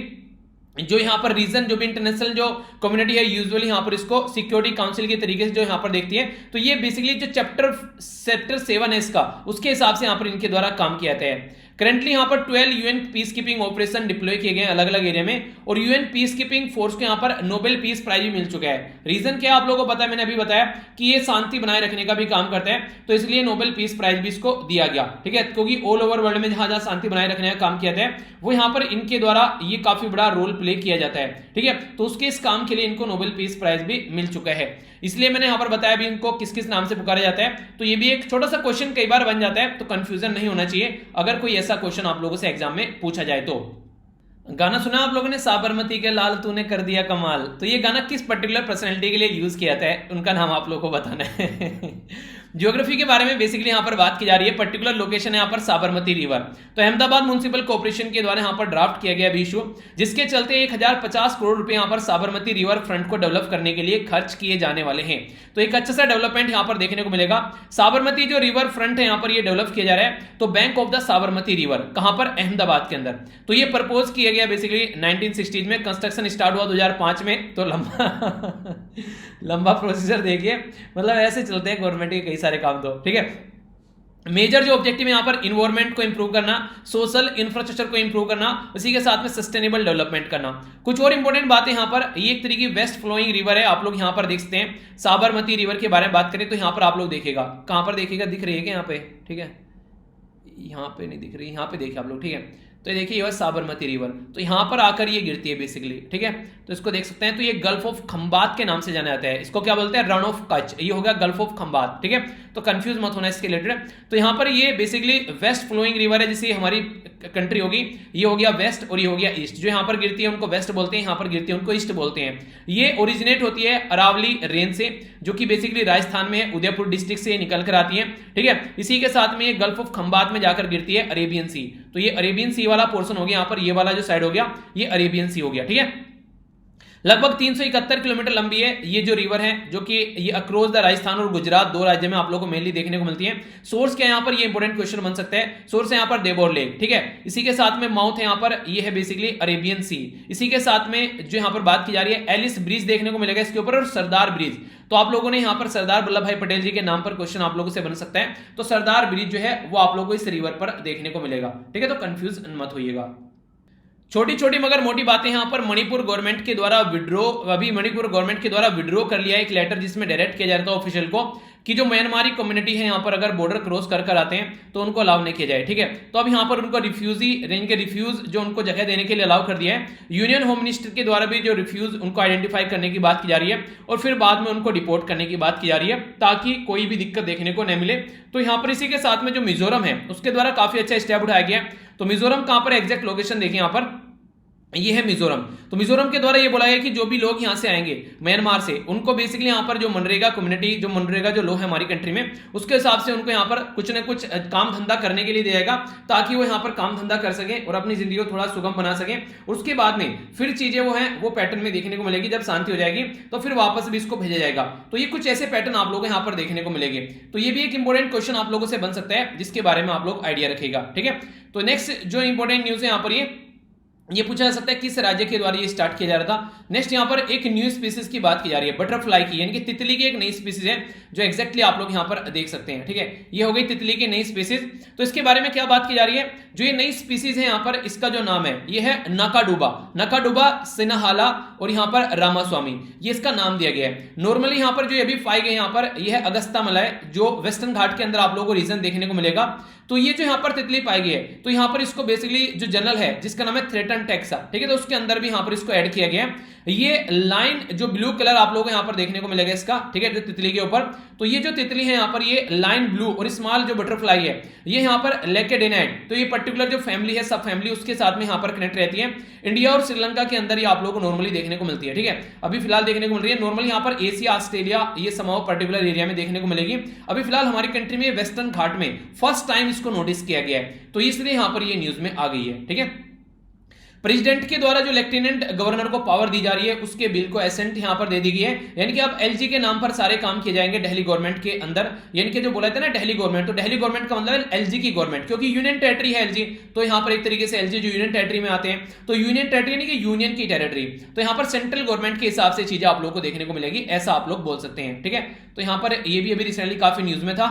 जो यहाँ पर रीजन जो भी इंटरनेशनल जो कम्युनिटी है यूजुअली यहाँ पर इसको सिक्योरिटी काउंसिल के तरीके से जो यहाँ पर देखती है। तो ये बेसिकली जो चैप्टर 7 है इसका, उसके हिसाब से यहाँ पर इनके द्वारा काम किया जाता है। करंटली यहाँ पर 12 UN peace keeping operation deploy किए गए अलग अलग एरिया में, और यूएन पीस कीपिंग फोर्स को यहाँ पर नोबेल पीस प्राइज भी मिल चुका है। रीजन क्या आप लोगों को पता है, मैंने अभी बताया कि ये शांति बनाए रखने का भी काम करते हैं, तो इसलिए नोबेल पीस प्राइज भी इसको दिया गया। ठीक है, क्योंकि ऑल ओवर वर्ल्ड में जहां जहां शांति बनाए रखने का काम किया जाता है वो यहाँ पर इनके द्वारा ये काफी बड़ा रोल प्ले किया जाता है। ठीक है, तो उसके इस काम के लिए इनको नोबेल पीस प्राइज भी मिल चुका है। इसलिए मैंने यहां पर बताया भी इनको किस किस नाम से पुकारा जाता है। तो ये भी एक छोटा सा क्वेश्चन कई बार बन जाता है, तो कंफ्यूजन नहीं होना चाहिए अगर कोई ऐसा क्वेश्चन आप लोगों से एग्जाम में पूछा जाए। तो गाना सुना आप लोगों ने, साबरमती के लाल तूने कर दिया कमाल। तो ये गाना किस पर्टिकुलर पर्सनैलिटी के लिए यूज किया जाता है, उनका नाम आप लोगों को बताना है। ज्योग्राफी के बारे में बेसिकली यहां पर बात की जा रही है। पर्टिकुलर लोकेशन है यहां पर साबरमती रिवर। तो अहमदाबाद म्युनिसिपल कॉर्पोरेशन के द्वारा यहां पर ड्राफ्ट किया गया अभी इशू, जिसके चलते 1050 करोड़ रुपए यहां पर साबरमती रिवर फ्रंट को डेवलप करने के लिए खर्च किए जाने वाले हैं। तो एक अच्छा सा डेवलपमेंट यहां पर देखने को मिलेगा। साबरमती जो रिवर फ्रंट है यहां पर ये डेवलप किया जा रहा है, तो bank of the Sabarmati river कहां पर, अहमदाबाद के अंदर। तो ये प्रपोज किया गया बेसिकली 1960 में, कंस्ट्रक्शन स्टार्ट हुआ 2005 में। तो लंबा प्रोसीजर देखिए, मतलब ऐसे चलते हैं गवर्नमेंट के कई सारे काम। तो ठीक है, मेजर जो ऑब्जेक्टिव है यहां पर इन्वायरमेंट को इंप्रूव करना, सोशल इंफ्रास्ट्रक्चर को इंप्रूव करना, उसी के साथ में सस्टेनेबल डेवलपमेंट करना। कुछ और इंपॉर्टेंट बातें यहां पर, ये एक तरीके की वेस्ट फ्लोइंग रिवर है, आप लोग यहां पर देख सकते हैं। साबरमती रिवर के बारे में बात करें तो यहां पर आप लोग देखेगा, कहां पर देखेगा, दिख रही है क्या यहाँ पे, ठीक है, यहां पे नहीं दिख रही, यहां पे देखिए आप लोग। ठीक है, तो ये देखिए ये साबरमती रिवर, तो यहां पर आकर ये गिरती है बेसिकली। ठीक है, तो इसको देख सकते हैं। तो ये गल्फ ऑफ खंबात के नाम से जाना जाता है, इसको क्या बोलते हैं, रन ऑफ कच्छ, ये होगा गल्फ ऑफ खंबात। ठीक है, तो कंफ्यूज मत होना इसके रिलेटेड। तो यहां पर ये बेसिकली वेस्ट फ्लोइंग रिवर है, जैसे हमारी कंट्री होगी, ये हो गया वेस्ट और ये हो गया ईस्ट। जो यहां पर गिरती है उनको वेस्ट बोलते हैं, यहां पर गिरती है उनको ईस्ट बोलते हैं। ये ओरिजिनेट होती है अरावली रेंज से, जो कि बेसिकली राजस्थान में है, उदयपुर डिस्ट्रिक्ट से निकल कर आती है। ठीक है, इसी के साथ में ये गल्फ ऑफ खंबात में जाकर गिरती है अरेबियन सी। तो ये अरेबियन सी वाला पोर्शन हो गया यहां पर, ये वाला जो साइड हो गया ये अरेबियन सी हो गया। ठीक है, लगभग 371 किलोमीटर लंबी है ये जो रिवर है, जो कि ये अक्रॉस द राजस्थान और गुजरात दो राज्य में आप लोगों को मेनली देखने को मिलती है। सोर्स क्या है यहाँ पर, ये इंपॉर्टेंट क्वेश्चन बन सकता है। सोर्स है यहाँ पर देबोर लेक। ठीक है, इसी के साथ में माउथ है यहाँ पर, ये है बेसिकली अरेबियन सी। इसी के साथ में जो यहाँ पर बात की जा रही है, एलिस ब्रिज देखने को मिलेगा इसके ऊपर, और सरदार ब्रिज। तो आप लोगों ने यहाँ पर सरदार वल्लभ भाई पटेल जी के नाम पर क्वेश्चन आप लोगों से बन सकता है। तो सरदार ब्रिज जो है वो आप लोगों को इस रिवर पर देखने को मिलेगा। ठीक है, तो कंफ्यूज मत होइएगा। छोटी छोटी मगर मोटी बातें यहाँ पर मणिपुर गवर्नमेंट के द्वारा विड्रॉ, अभी मणिपुर गवर्नमेंट के द्वारा विड्रॉ कर लिया एक लेटर जिसमें डायरेक्ट किया जाता है ऑफिशियल को कि जो म्यांमारी कम्युनिटी है यहाँ पर अगर बॉर्डर क्रॉस कर आते हैं तो उनको अलाउ नहीं किया जाए। ठीक है, तो अब यहाँ पर उनको रिफ्यूज जो उनको जगह देने के लिए अलाउ कर दिया है। यूनियन होम मिनिस्टर के द्वारा भी जो रिफ्यूज उनको आइडेंटिफाई करने की बात की जा रही है और फिर बाद में उनको डिपोर्ट करने की बात की जा रही है ताकि कोई भी दिक्कत देखने को नहीं मिले। तो यहाँ पर इसी के साथ में जो मिजोरम है उसके द्वारा काफी अच्छा स्टेप उठाया गया। तो मिजोरम कहां पर एग्जैक्ट लोकेशन देखिए, यहाँ पर ये है मिजोरम। तो मिजोरम के द्वारा ये बोला गया कि जो भी लोग यहाँ से आएंगे म्यांमार से, उनको बेसिकली यहाँ पर जो मनरेगा कम्युनिटी, जो मनरेगा जो लो है हमारी कंट्री में, उसके हिसाब से उनको यहाँ पर कुछ ना कुछ काम धंधा करने के लिए दिया जाएगा ताकि वो यहाँ पर काम धंधा कर सके और अपनी जिंदगी को थोड़ा सुगम बना सके। उसके बाद में फिर चीजें वो हैं वो पैटर्न में देखने को मिलेगी। जब शांति हो जाएगी तो फिर वापस भी इसको भेजा जाएगा। तो ये कुछ ऐसे पैटर्न आप लोगों को यहाँ पर देखने को मिलेंगे। तो ये भी एक इंपॉर्टेंट क्वेश्चन आप लोगों से बन सकता है जिसके बारे में आप लोग आइडिया रखेगा। ठीक है, तो नेक्स्ट जो इंपॉर्टेंट न्यूज है यहाँ पर ये पूछा जा सकता है किस राज्य के द्वारा ये स्टार्ट किया जा रहा था। नेक्स्ट यहाँ पर एक न्यू स्पीसीज की बात की जा रही है, बटरफ्लाई की, यानी कि तितली की एक नई स्पीसीज है जो एग्जैक्टली आप लोग यहाँ पर देख सकते हैं। ठीक है, ये हो गई तितली की नई स्पीसीज। तो इसके बारे में क्या बात की जा रही है, जो ये नई स्पीसीज है यहाँ पर इसका जो नाम है ये है नकाडुबा सिन्हाला और यहाँ पर रामास्वामी, ये इसका नाम दिया गया है। नॉर्मली यहाँ पर जो अभी पाई गई यहाँ पर यह है अगस्ता मलय, जो वेस्टर्न घाट के अंदर आप लोगों को रीजन देखने को मिलेगा। तो ये जो यहाँ पर तितली पाई गई है तो यहाँ पर इसको बेसिकली जो जनरल है जिसका नाम है थ्रेटन टेक्सा, ठीक है, तो उसके अंदर भी यहाँ पर इसको ऐड किया गया है। ये लाइन जो ब्लू कलर आप लोगों को यहाँ पर देखने को मिलेगा इसका, ठीक है, जो तितली के ऊपर, तो ये जो तितली है यहाँ पर ये लाइन ब्लू और स्मॉल जो बटरफ्लाई है ये यहाँ पर लेकेडेनाइट, तो ये पर्टिकुलर जो फैमिली है सब फैमिली उसके साथ में यहाँ पर कनेक्ट रहती है। इंडिया और श्रीलंका के अंदर ये आप लोगों को नॉर्मली देखने को मिलती है। ठीक है, अभी फिलहाल देखने को मिल रही है नॉर्मली यहाँ पर एशिया ऑस्ट्रेलिया ये समाओ पर्टिकुलर एरिया में देखने को मिलेगी। अभी फिलहाल हमारी कंट्री में वेस्टर्न घाट में फर्स्ट टाइम इसको नोटिस किया गया है, तो इसलिए यहाँ पर ये न्यूज में आ गई है। ठीक है, प्रेसिडेंट के द्वारा जो लेफ्टिनेंट गवर्नर को पावर दी जा रही है उसके बिल को एसेंट यहां पर दे दी गई है, यानी कि अब एलजी के नाम पर सारे काम किए जाएंगे दिल्ली गवर्नमेंट के अंदर। यानी कि जो बोला था ना दिल्ली गवर्नमेंट, तो दिल्ली गवर्नमेंट का मतलब है एलजी की गवर्नमेंट, क्योंकि यूनियन टेरिटरी है एलजी, तो यहां पर एक तरीके से एलजी जो यूनियन टेरिटरी में आते हैं, तो यूनियन टेरिटरी यानी कि यूनियन की टेरिटरी, तो यहां पर सेंट्रल गवर्नमेंट के हिसाब से चीजें आप लोग को देखने को मिलेगी, ऐसा आप लोग बोल सकते हैं। ठीक है, तो यहां पर ये भी अभी रिसेंटली काफी न्यूज में था।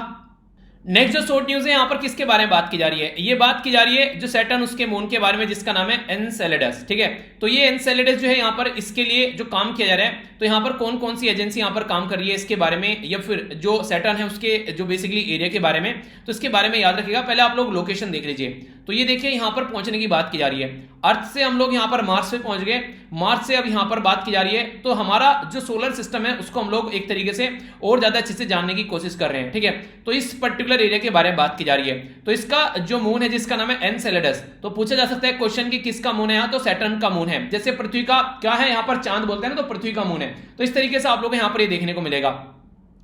नेक्स्ट जो शॉर्ट न्यूज है यहाँ पर किसके बारे में बात की जा रही है, ये बात की जा रही है जो सैटर्न उसके मून के बारे में जिसका नाम है एनसेलेडस। ठीक है, तो ये एनसेलेडस जो है यहाँ पर इसके लिए जो काम किया जा रहा है, तो यहाँ पर कौन कौन सी एजेंसी यहाँ पर काम कर रही है इसके बारे में, या फिर जो सैटर्न है उसके जो बेसिकली एरिया के बारे में, तो इसके बारे में याद रखिएगा। पहले आप लोग लोकेशन देख लीजिए, तो ये देखिए यहाँ पर पहुंचने की बात की जा रही है, अर्थ से हम लोग यहाँ पर मार्स पे पहुंच गए, मार्स से अब यहाँ पर बात की जा रही है, तो हमारा जो सोलर सिस्टम है उसको हम लोग एक तरीके से और ज्यादा अच्छे से जानने की कोशिश कर रहे हैं। ठीक है, तो इस पर्टिकुलर एरिया के बारे में बात की जा रही है। तो इसका जो मून है जिसका नाम है एनसेलेडस, तो पूछा जा सकता है क्वेश्चन कि किसका मून है यहाँ, तो सैटर्न का मून है। जैसे पृथ्वी का क्या है यहाँ पर चांद बोलते हैं ना, तो पृथ्वी का मून है, तो इस तरीके से आप लोग यहाँ पर ये देखने को मिलेगा।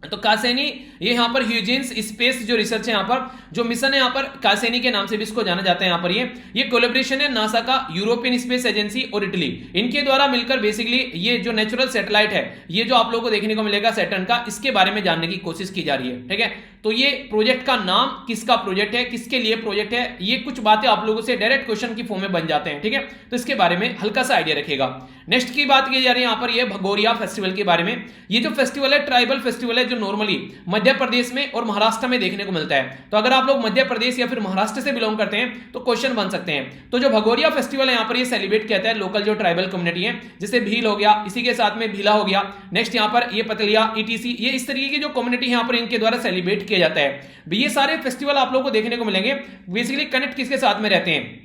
तो कासेनी ये यहाँ पर ह्यूजेंस स्पेस जो रिसर्च है यहाँ पर जो मिशन है यहाँ पर कासेनी के नाम से भी इसको जाना जाता है। यहाँ पर ये कोलैबोरेशन है नासा का, यूरोपियन स्पेस एजेंसी और इटली, इनके द्वारा मिलकर बेसिकली ये जो नेचुरल सैटेलाइट है ये जो आप लोगों को देखने को मिलेगा सैटर्न का, इसके बारे में जानने की कोशिश की जा रही है। ठीक है, तो ये प्रोजेक्ट का नाम किसका प्रोजेक्ट है, किसके लिए प्रोजेक्ट है, ये कुछ बातें आप लोगों से डायरेक्ट क्वेश्चन की फॉर्म में बन जाते हैं। ठीक है, तो इसके बारे में हल्का सा आइडिया रखिएगा। नेक्स्ट की बात की जा रही है यहाँ पर ये भगोरिया फेस्टिवल के बारे में। ये जो फेस्टिवल है ट्राइबल फेस्टिवल है जो नॉर्मली मध्य प्रदेश में और महाराष्ट्र में देखने को मिलता है। तो अगर आप लोग मध्य प्रदेश या फिर महाराष्ट्र से बिलोंग करते हैं तो क्वेश्चन बन सकते हैं। तो जो भगोरिया फेस्टिवल है यहाँ पर ये सेलिब्रेट किया जाता है लोकल जो ट्राइबल कम्युनिटी है, जैसे भील हो गया, इसी के साथ में भीला हो गया, नेक्स्ट यहाँ पर ये पतलिया ईटीसी, ये इस तरीके की जो कम्युनिटी यहाँ पर इनके द्वारा सेलिब्रेट किया जाता है। ये सारे फेस्टिवल आप लोग को देखने को मिलेंगे। बेसिकली कनेक्ट किसके साथ में रहते हैं,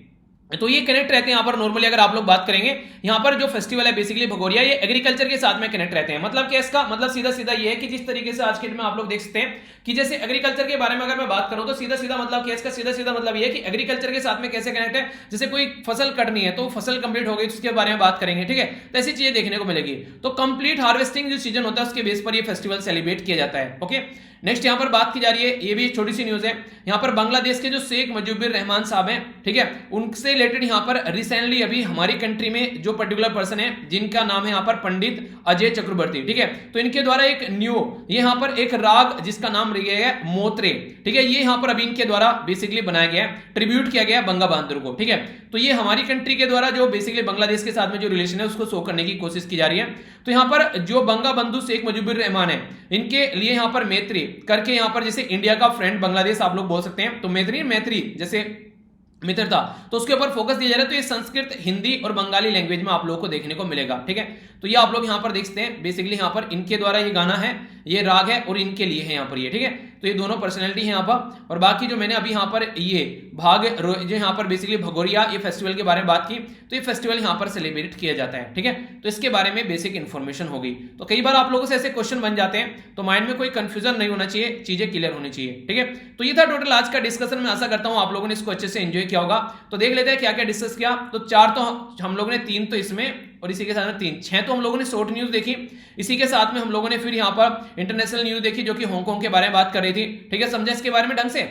तो ये कनेक्ट रहते हैं यहाँ पर नॉर्मली अगर आप लोग बात करेंगे यहाँ पर जो फेस्टिवल है बेसिकली भगोरिया, ये एग्रीकल्चर के साथ में कनेक्ट रहते हैं। मतलब क्या इसका मतलब सीधा सीधा ये है कि जिस तरीके से आज के दिन में आप लोग देख सकते हैं कि जैसे एग्रीकल्चर के बारे में अगर मैं बात करूं तो सीधा सीधा मतलब क्या इसका सीधा सीधा मतलब ये है कि एग्रीकल्चर के साथ में कैसे कनेक्ट है। जैसे कोई फसल कटनी है तो फसल कंप्लीट हो गई तो उसके बारे में बात करेंगे। ठीक है, तो ऐसी चीजें देखने को मिलेगी। तो कंप्लीट हार्वेस्टिंग जो सीजन होता है उसके बेस पर ये फेस्टिवल सेलिब्रेट किया जाता है। ओके, नेक्स्ट यहाँ पर बात की जा रही है, ये भी छोटी सी न्यूज है। यहाँ पर बांग्लादेश के जो शेख मुजीबुर रहमान साहब हैं, ठीक है, उनसे रिलेटेड यहाँ पर रिसेंटली अभी हमारी कंट्री में जो पर्टिकुलर पर्सन है जिनका नाम है यहाँ पर पंडित अजय चक्रवर्ती। ठीक है, तो इनके द्वारा एक न्यू यहाँ पर एक राग जिसका नाम रह गया है मोत्रे। ठीक है, ये यहाँ पर अभी इनके द्वारा बेसिकली बनाया गया है, ट्रिब्यूट किया गया बंगा बहादुर को। ठीक है, तो ये हमारी कंट्री के द्वारा जो बेसिकली बांग्लादेश के साथ में जो रिलेशन है उसको शो करने की कोशिश की जा रही है। तो यहाँ पर जो बंगा बंधु शेख मुजीबुर रहमान है इनके लिए यहाँ पर मैत्री करके यहाँ पर जैसे इंडिया का फ्रेंड बांग्लादेश आप लोग बोल सकते हैं, तो मैत्री जैसे मित्रता, तो उसके ऊपर फोकस दिया जा रहा है। तो ये संस्कृत, हिंदी और बंगाली लैंग्वेज में आप लोगों को देखने को मिलेगा। ठीक है, तो ये आप लोग यहाँ पर देखते हैं, बेसिकली यहाँ पर इनके द्वारा ये गाना है, ये राग है और इनके लिए है यहाँ पर ये। ठीक है, तो ये दोनों पर्सनैलिटी है यहाँ पर। और बाकी जो मैंने अभी यहाँ पर ये भाग जो यहाँ पर बेसिकली भगोरिया ये फेस्टिवल के बारे में बात की, तो ये फेस्टिवल यहाँ पर सेलिब्रेट किया जाता है। ठीक है, तो इसके बारे में बेसिक इन्फॉर्मेशन होगी। तो कई बार आप लोगों से ऐसे क्वेश्चन बन जाते हैं, तो माइंड में कोई कंफ्यूजन नहीं होना चाहिए, चीजें क्लियर होनी चाहिए। ठीक है, तो ये था टोटल आज का डिस्कशन। मैं आशा करता हूं आप लोगों ने इसको अच्छे से एंजॉय किया होगा। तो देख लेते हैं क्या क्या डिस्कस किया। तो 4 तो हम लोगों ने, 3 तो इसमें और इसी के साथ में 3, 6 तो हम लोगों ने शॉर्ट न्यूज देखी। इसी के साथ में हम लोगों ने फिर यहाँ पर इंटरनेशनल न्यूज देखी जो कि हांगकांग के बारे में बात कर रही थी। ठीक है, समझा इसके बारे में ढंग से।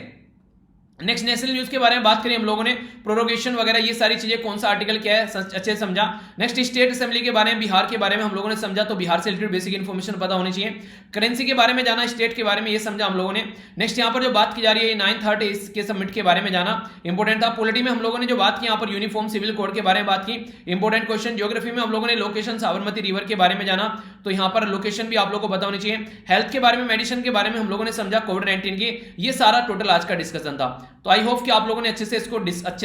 नेक्स्ट नेशनल न्यूज के बारे में बात करें हम लोगों ने, प्रोरोगेशन वगैरह ये सारी चीजें, कौन सा आर्टिकल क्या है अच्छे से समझा। नेक्स्ट स्टेट असेंबली के बारे में, बिहार के बारे में हम लोगों ने समझा, तो बिहार से रिलेटेड बेसिक इन्फॉर्मेशन पता होनी चाहिए। करेंसी के बारे में जाना, स्टेट के बारे में ये समझा हम लोगों ने। नेक्स्ट यहाँ पर जो बात की जा रही है 9th आर्ट इसके सबमिट के बारे में जाना इंपॉर्टेंट था। पॉलिटी में हम लोगों ने जो बात की यहाँ पर यूनिफॉर्म सिविल कोड के बारे में बात की, इंपॉर्टेंट क्वेश्चन। ज्योग्राफी में हम लोगों ने लोकेशन साबरमती रिवर के बारे में जाना, तो यहाँ पर लोकेशन भी आप लोगों को पता होनी चाहिए। हेल्थ के बारे में, मेडिसिन के बारे में हम लोगों ने समझा, कोविड-19 की। ये सारा टोटल आज का डिस्कशन था। तो आई होप कि आप लोगों ने अच्छे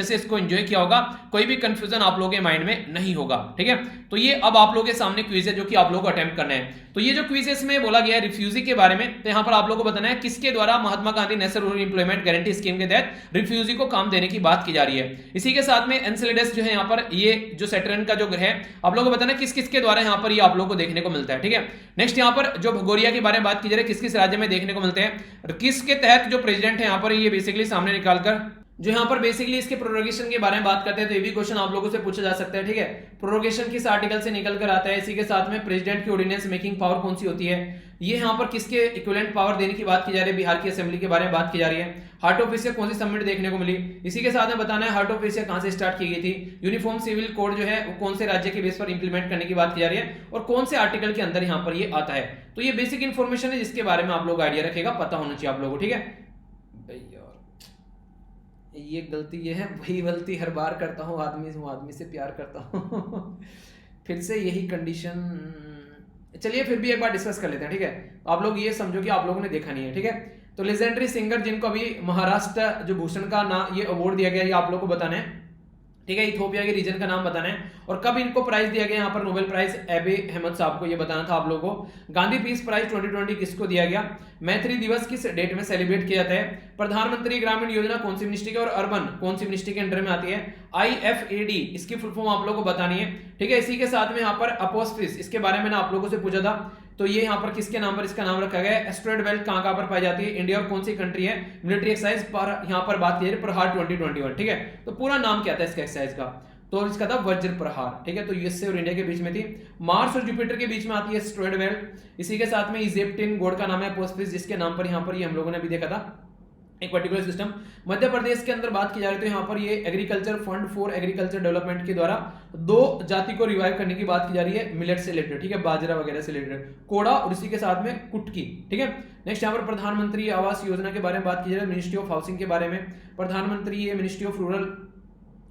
से इसको एंजॉय किया होगा, कोई भी कंफ्यूजन आप लोगों के माइंड में नहीं होगा। ठीक है, तो ये अब आप लोगों के सामने क्विज है जो कि आप लोगों को अटेम्प्ट करना है। तो ये जो क्विज है इसमें बोला गया है रिफ्यूजी के बारे में, तो यहाँ पर आप लोगों को बताना है किसके द्वारा Mahatma Gandhi national rural employment guarantee scheme के तहत रिफ्यूजी को काम देने की बात की जा रही है। इसी के साथ में एनसेलेडस जो है यहाँ पर, ये जो सैटर्न का जो ग्रह है, आप लोगों को बताना किस किस के द्वारा यहाँ पर ये आप लोगों को देखने को मिलता है। ठीक है, नेक्स्ट यहाँ पर जो भगोरिया के बारे में बात की जा रही है, किस किस राज्य में देखने को मिलते हैं, किसके तहत जो प्रेसिडेंट है यहाँ पर ये बेसिकली सामने निकालकर जो यहाँ पर बेसिकली इसके प्रोरोगेशन के बारे में बात करते हैं। तो ये भी क्वेश्चन आप लोगों से पूछा जा सकता है। ठीक है, प्रोरोगेशन किस आर्टिकल से निकल कर आता है। इसी के साथ में प्रेसिडेंट की ऑर्डिनेंस मेकिंग पावर कौन सी होती है, ये यहाँ पर किसके इक्विवेलेंट पावर देने की बात की जा रही है, बिहार की असेंबली के बारे में बात की जा रही है। हार्ट ऑफ एशिया कौन सी समिट देखने को मिली, इसी के साथ में बताना है हार्ट ऑफ एशिया कहां से स्टार्ट की गई थी। यूनिफॉर्म सिविल कोड जो है वो कौन से राज्य के बेस पर इंप्लीमेंट करने की बात की जा रही है और कौन से आर्टिकल के अंदर यहाँ पर ये आता है। तो ये बेसिक इंफॉर्मेशन है जिसके बारे में आप लोग आइडिया रखेगा, पता होना चाहिए आप लोगों को। ठीक है, ये गलती ये है, वही गलती हर बार करता हूँ, आदमी से प्यार करता हूँ फिर से यही कंडीशन। चलिए फिर भी एक बार डिस्कस कर लेते हैं। ठीक है, आप लोग ये समझो कि आप लोगों ने देखा नहीं है। ठीक है, तो लेजेंडरी सिंगर जिनको अभी महाराष्ट्र जो भूषण का नाम ये अवार्ड दिया गया, ये आप लोग को बताना है। ठीक है, इथोपिया के रीजन का नाम बताना है और कब इनको प्राइज दिया गया, यहाँ पर नोबेल प्राइज एबे अहमद साहब को, ये बताना था आप लोगों को। गांधी पीस प्राइज 2020 किसको दिया गया, मैत्री दिवस किस डेट में सेलिब्रेट किया जाता है, प्रधानमंत्री ग्रामीण योजना कौन सी मिनिस्ट्री के और अर्बन कौन सी मिनिस्ट्री के अंडर में आती है, IFAD इसकी फुल फॉर्म आप लोगों को बतानी है। ठीक है, इसी के साथ में यहाँ पर अपोस्ट्रिस, इसके बारे में ना आप लोगों से पूछा था, तो ये यहाँ पर किसके नाम पर इसका नाम रखा गया है। एस्ट्रोइड बेल्ट कहाँ पर पाई जाती है, इंडिया और कौन सी कंट्री है। मिलिट्री एक्सरसाइज पर यहाँ पर बात की जा रही है, प्रहार 2021। ठीक है, तो पूरा नाम क्या था इसका एक्सरसाइज का, तो इसका था वज्र प्रहार। ठीक है, तो यूएसए और इंडिया के बीच में थी। मार्स और जुपिटर के बीच में आती है एस्ट्रोइड बेल्ट। इसी के साथ में इजिप्टियन गॉड का नाम है अपोस्ट्रिस, जिसके नाम पर यहाँ पर ये हम लोगों ने अभी देखा था एक पर्टिकुलर सिस्टम। मध्य प्रदेश के अंदर बात की जा रही है, तो यहाँ पर ये agriculture fund for agriculture development के द्वारा 2 जाति को रिवाइव करने की बात की जा रही है, मिलेट से रिलेटेड। ठीक है, बाजरा वगैरह से रिलेटेड, कोड़ा और इसी के साथ में कुटकी। ठीक है, नेक्स्ट यहाँ पर प्रधानमंत्री आवास योजना के बारे में बात की जा रही है, मिनिस्ट्री ऑफ हाउसिंग के बारे में। प्रधानमंत्री ये मिनिस्ट्री ऑफ रूरल,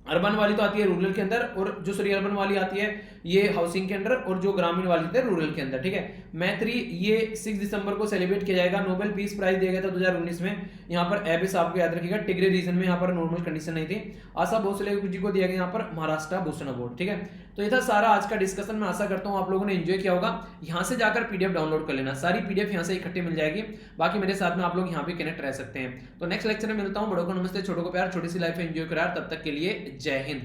अर्बन वाली तो आती है रूरल के अंदर, और जो सॉरी अर्बन वाली आती है ये हाउसिंग के अंदर, और जो ग्रामीण वाली होती है रूरल के अंदर। ठीक है, मैत्री ये 6 दिसंबर को सेलिब्रेट किया जाएगा। नोबेल पीस प्राइज दिया गया था 2019 में, यहाँ पर एबे साहब को याद रखिएगा। टिग्रे रीजन में यहाँ पर नॉर्मल कंडीशन नहीं थी। आशा भोसले जी को दिया गया यहाँ पर महाराष्ट्र भूषण अवार्ड। ठीक है, तो ये था सारा आज का डिस्कशन। मैं आशा करता हूँ आप लोगों ने एंजॉय किया होगा। यहाँ से जाकर पीडीएफ डाउनलोड कर लेना, सारी पीडीएफ यहाँ से इकट्ठी मिल जाएगी। बाकी मेरे साथ में आप लोग यहाँ पे कनेक्ट रह सकते हैं। तो नेक्स्ट लेक्चर में मिलता हूँ। बड़ों को नमस्ते, छोटों को प्यार, छोटी सी लाइफ एंजॉय करा। तब तक के लिए जय हिंद।